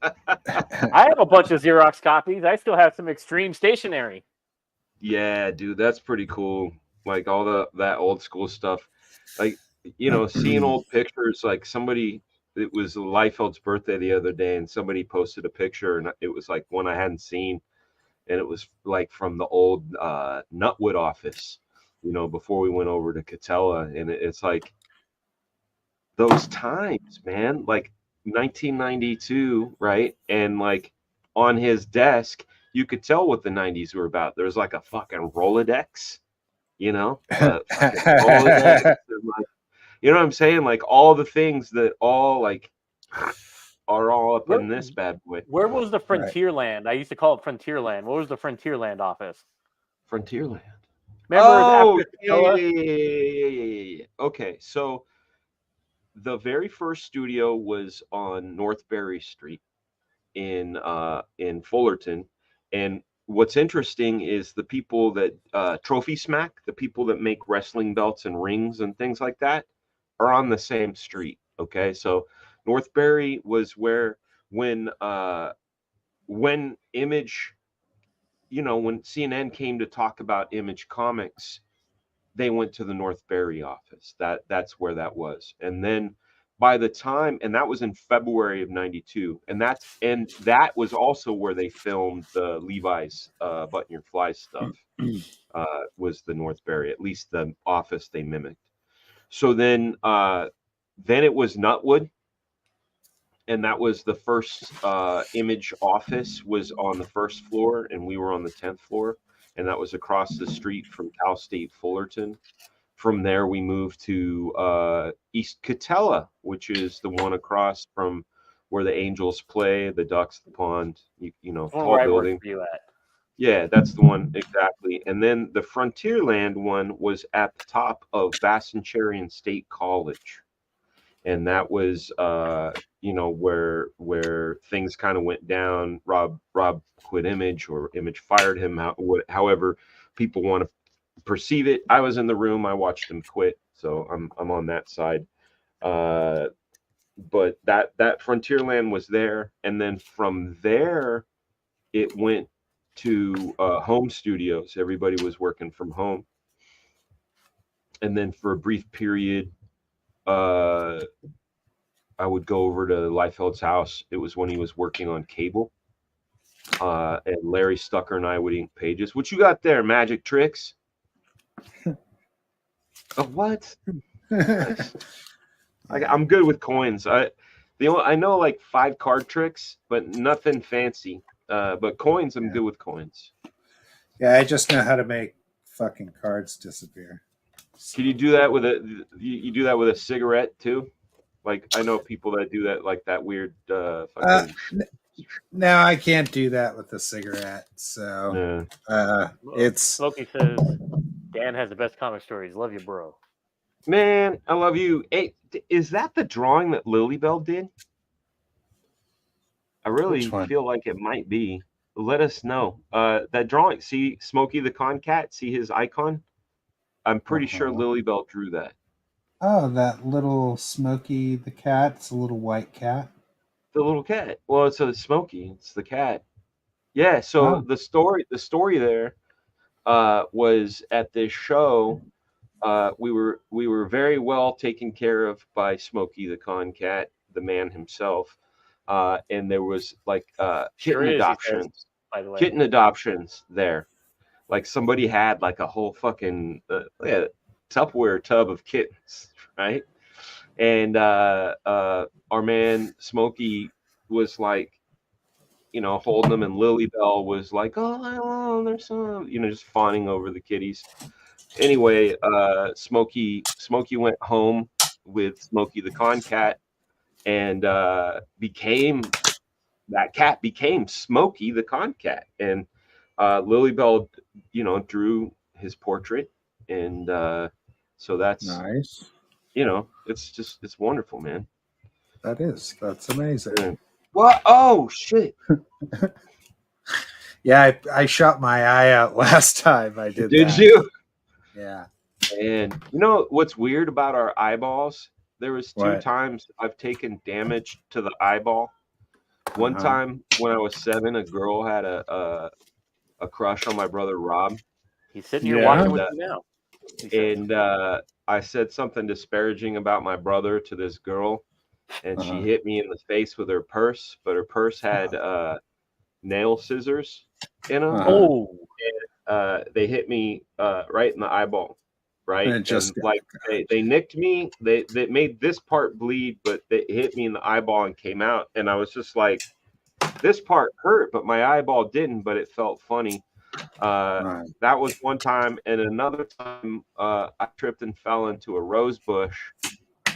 I have a bunch of Xerox copies. I still have some extreme stationery. Yeah, dude, that's pretty cool. Like all that old school stuff. Like, seeing old pictures, like it was Liefeld's birthday the other day, and somebody posted a picture, and it was like one I hadn't seen, and it was like from the old Nutwood office, before we went over to Catella, and it's like those times, man, like 1992, right? And like on his desk, you could tell what the 90s were about. There's like a fucking Rolodex, fucking Rolodex. And like, you know what I'm saying? Like all the things that all like are all up Where, in this bad boy. where was the Right. Frontierland? I used to call it Frontierland. What was the Frontierland office? Frontierland. Remember, it was Oh, after yeah, yeah, Capella? yeah, yeah, yeah, yeah, yeah, yeah. Okay, so the very first studio was on North Berry Street in Fullerton. And what's interesting is the people that Trophy Smack, the people that make wrestling belts and rings and things like that, are on the same street. Okay, so North Berry was where when Image, when CNN came to talk about Image Comics, they went to the North Berry office. That's where that was. And then by the time, and that was in February of '92, and that was also where they filmed the Levi's Button Your Fly stuff. Was the North Berry, at least the office they mimicked. So then it was Nutwood, and that was the first Image office was on the first floor, and we were on the 10th floor, and that was across the street from Cal State Fullerton. From there, we moved to East Catella, which is the one across from where the Angels play, the Ducks, the pond, One tall where I worked building. for you at. Yeah, that's the one exactly. And then the Frontierland one was at the top of Bassencherian State College, and that was where things kind of went down. Rob quit Image, or Image fired him. However, people want to perceive it. I was in the room. I watched him quit, so I'm on that side. But that Frontierland was there, and then from there, it went to home studios. Everybody was working from home, and then for a brief period, I would go over to Liefeld's house. It was when he was working on cable. And Larry Stucker and I would ink pages. What you got there? Magic tricks? What? Nice. I'm good with coins. I know like 5 card tricks, but nothing fancy. But coins, I'm good with coins. Yeah, I just know how to make fucking cards disappear. Can you do that with you do that with a cigarette too? Like I know people that do that, like that weird fucking. No, I can't do that with a cigarette. So it's Smokey says, Dan has the best comic stories. Love you, bro. Man, I love you. Hey, is that the drawing that Lilybell did? I really Which one? feel like it might be. Let us know. That drawing, see Smokey the Con Cat, see his icon? I'm pretty sure Lilybell drew that. Oh, that little Smokey the cat. It's a little white cat. The little cat. Well, it's a Smokey. It's the cat. Yeah. So the story there was at this show. We were very well taken care of by Smokey the Con Cat, the man himself. And there was like Sure is, he says, by the way. kitten adoptions there. Like somebody had like a whole fucking Tupperware tub of kittens, right? And our man Smokey was like, holding them, and Lilybell was like, "Oh, I want there's some," just fawning over the kitties. Anyway, Smokey went home with Smokey the Con Cat, and that cat became Smokey the Con Cat, and Lilybell, drew his portrait, and so that's Nice. it's wonderful, man. That's amazing. Yeah. What? Oh shit! Yeah, I shot my eye out last time I did. Did that. you? Yeah. And you know what's weird about our eyeballs? There was 2 What? times I've taken damage to the eyeball. One time when I was 7, a girl had a crush on my brother Rob. He's sitting here watching with you now. And I said something disparaging about my brother to this girl, and she hit me in the face with her purse, but her purse had nail scissors in them. Oh, They hit me right in the eyeball. right? it just And like they nicked me. They made this part bleed, but they hit me in the eyeball and came out. And I was just like, this part hurt, but my eyeball didn't. But it felt funny. right. That was one time, and another time I tripped and fell into a rose bush,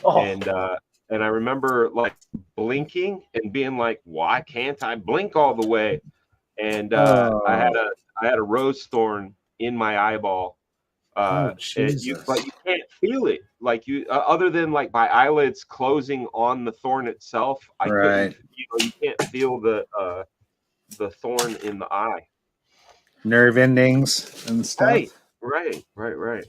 Oh, and I remember like blinking and being like, "Why can't I blink all the way?" And I Oh, had a rose thorn in my eyeball. oh, But Jesus. you can't feel it, like you other than like my eyelids closing on the thorn itself. I couldn't, Right. you can't feel the thorn in the eye. Nerve endings and Right, stuff. right.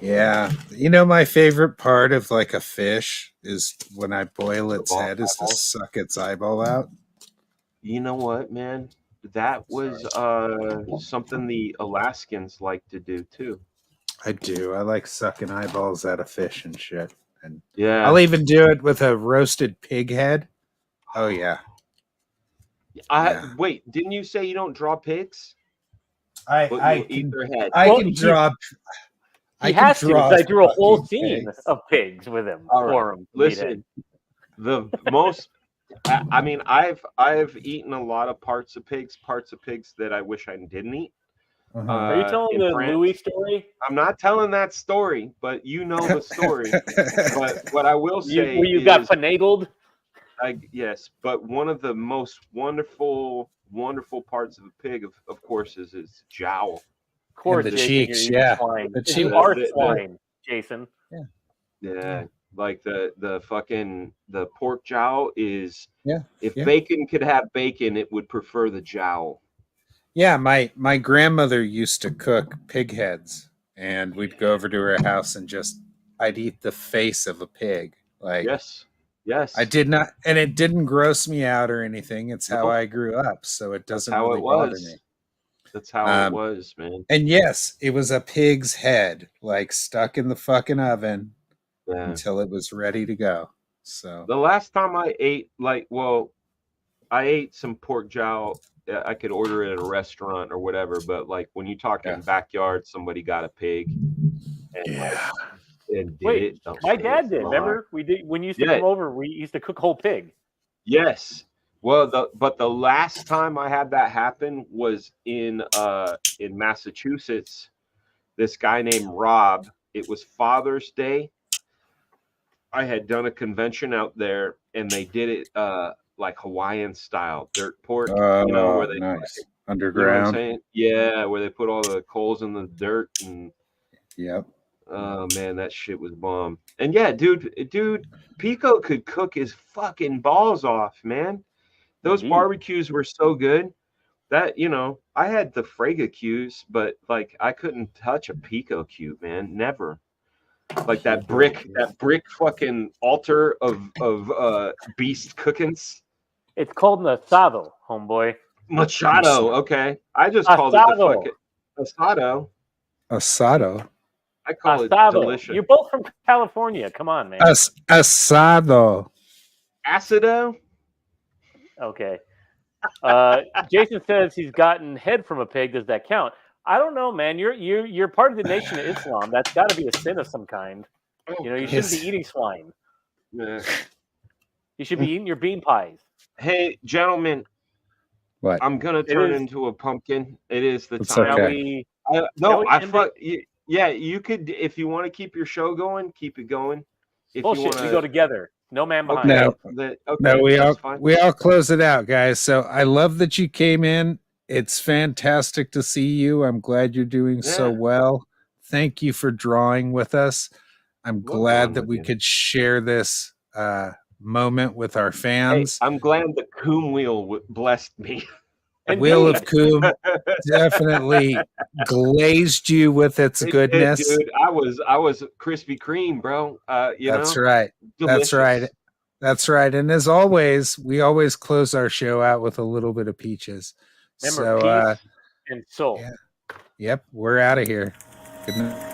Yeah. You know, my favorite part of like a fish is when I boil The its head is to eyeballs. suck its eyeball out. You know what, man? That was Sorry. something the Alaskans like to do too. I do. I like sucking eyeballs out of fish and shit. And I'll Yeah. even do it with a roasted pig head. Oh yeah. I Yeah. wait, didn't you say you don't draw pigs, I but I you'll eat can their head? I well, can draw he I can has to because draw I drew a whole fucking scene pigs. of pigs with him All right. for him. to meet Listen, the most I mean, I've eaten a lot of parts of pigs that I wish I didn't eat. Uh-huh. Are you telling In the France, Louis story? I'm not telling that story, but you know the story. But what I will say Where you got is, finagled? yes, but one of the most wonderful parts of a pig, of course, is its jowl. Of course, the Jason, cheeks, you're yeah. swine. The You cheeks. are The swine, Jason. Yeah, like the fucking the pork jowl is. Yeah. If Yeah. bacon could have bacon, it would prefer the jowl. Yeah, my grandmother used to cook pig heads, and we'd go over to her house and just I'd eat the face of a pig. Like Yes, I yes. did not, and it didn't gross me out or anything. It's how Nope, I grew up, so it that's doesn't how it really bother me. was. That's how it Um, was, man. and yes, it was a pig's head, like stuck in the fucking oven Yeah. until it was ready to go. So The last time I ate, I ate some pork jowl. I could order it at a restaurant or whatever, but like when you talk yeah, in backyard, somebody got a pig and like yeah, and did Wait, it. Oh, my it was dad did. live. Remember, we did when you used to Yeah, come over. We used to cook whole pig. yes. Well, the last time I had that happen was in Massachusetts. This guy named Rob. It was Father's Day. I had done a convention out there, and they did it like Hawaiian style, dirt pork. Where oh, they, nice you know what I'm underground. saying? Yeah, where they put all the coals in the dirt, and Yep. oh man, that shit was bomb. And yeah, dude, Pico could cook his fucking balls off, man. Those Indeed. barbecues were so good that I had the Frega cues, but like I couldn't touch a Pico cue, man. Never. Like that brick fucking altar of beast cookings. It's called an asado, homeboy. Machado, okay. I just called it the Asado. fucking asado. Asado. I call it Asado. delicious. You're both from California. Come on, man. Asado. Acido? Okay. Jason says he's gotten head from a pig. Does that count? I don't know, man. You're part of the Nation of Islam. That's got to be a sin of some kind. You shouldn't be eating swine. Yeah. You should be eating your bean pies. Hey, gentlemen, What? I'm gonna turn into a pumpkin. It is the It's time. okay. Yeah, you could if you want to keep your show going, keep it going. If Bullshit. you want We go together. No man behind. okay, No, we that's fine. all close it out, guys. So I love that you came in. It's fantastic to see you. I'm glad you're doing so Yeah. well. Thank you for drawing with us. I'm Love glad drawing that with we you. could share this moment with our Hey, fans. I'm glad the coom wheel blessed me. The Wheel of Coom definitely glazed you with its It did, goodness. dude. I was Krispy Kreme, bro. That's right. Delicious. That's right. That's right. And as always, we always close our show out with a little bit of peaches. Remember, peace and soul. Yeah. Yep, we're out of here. Good night.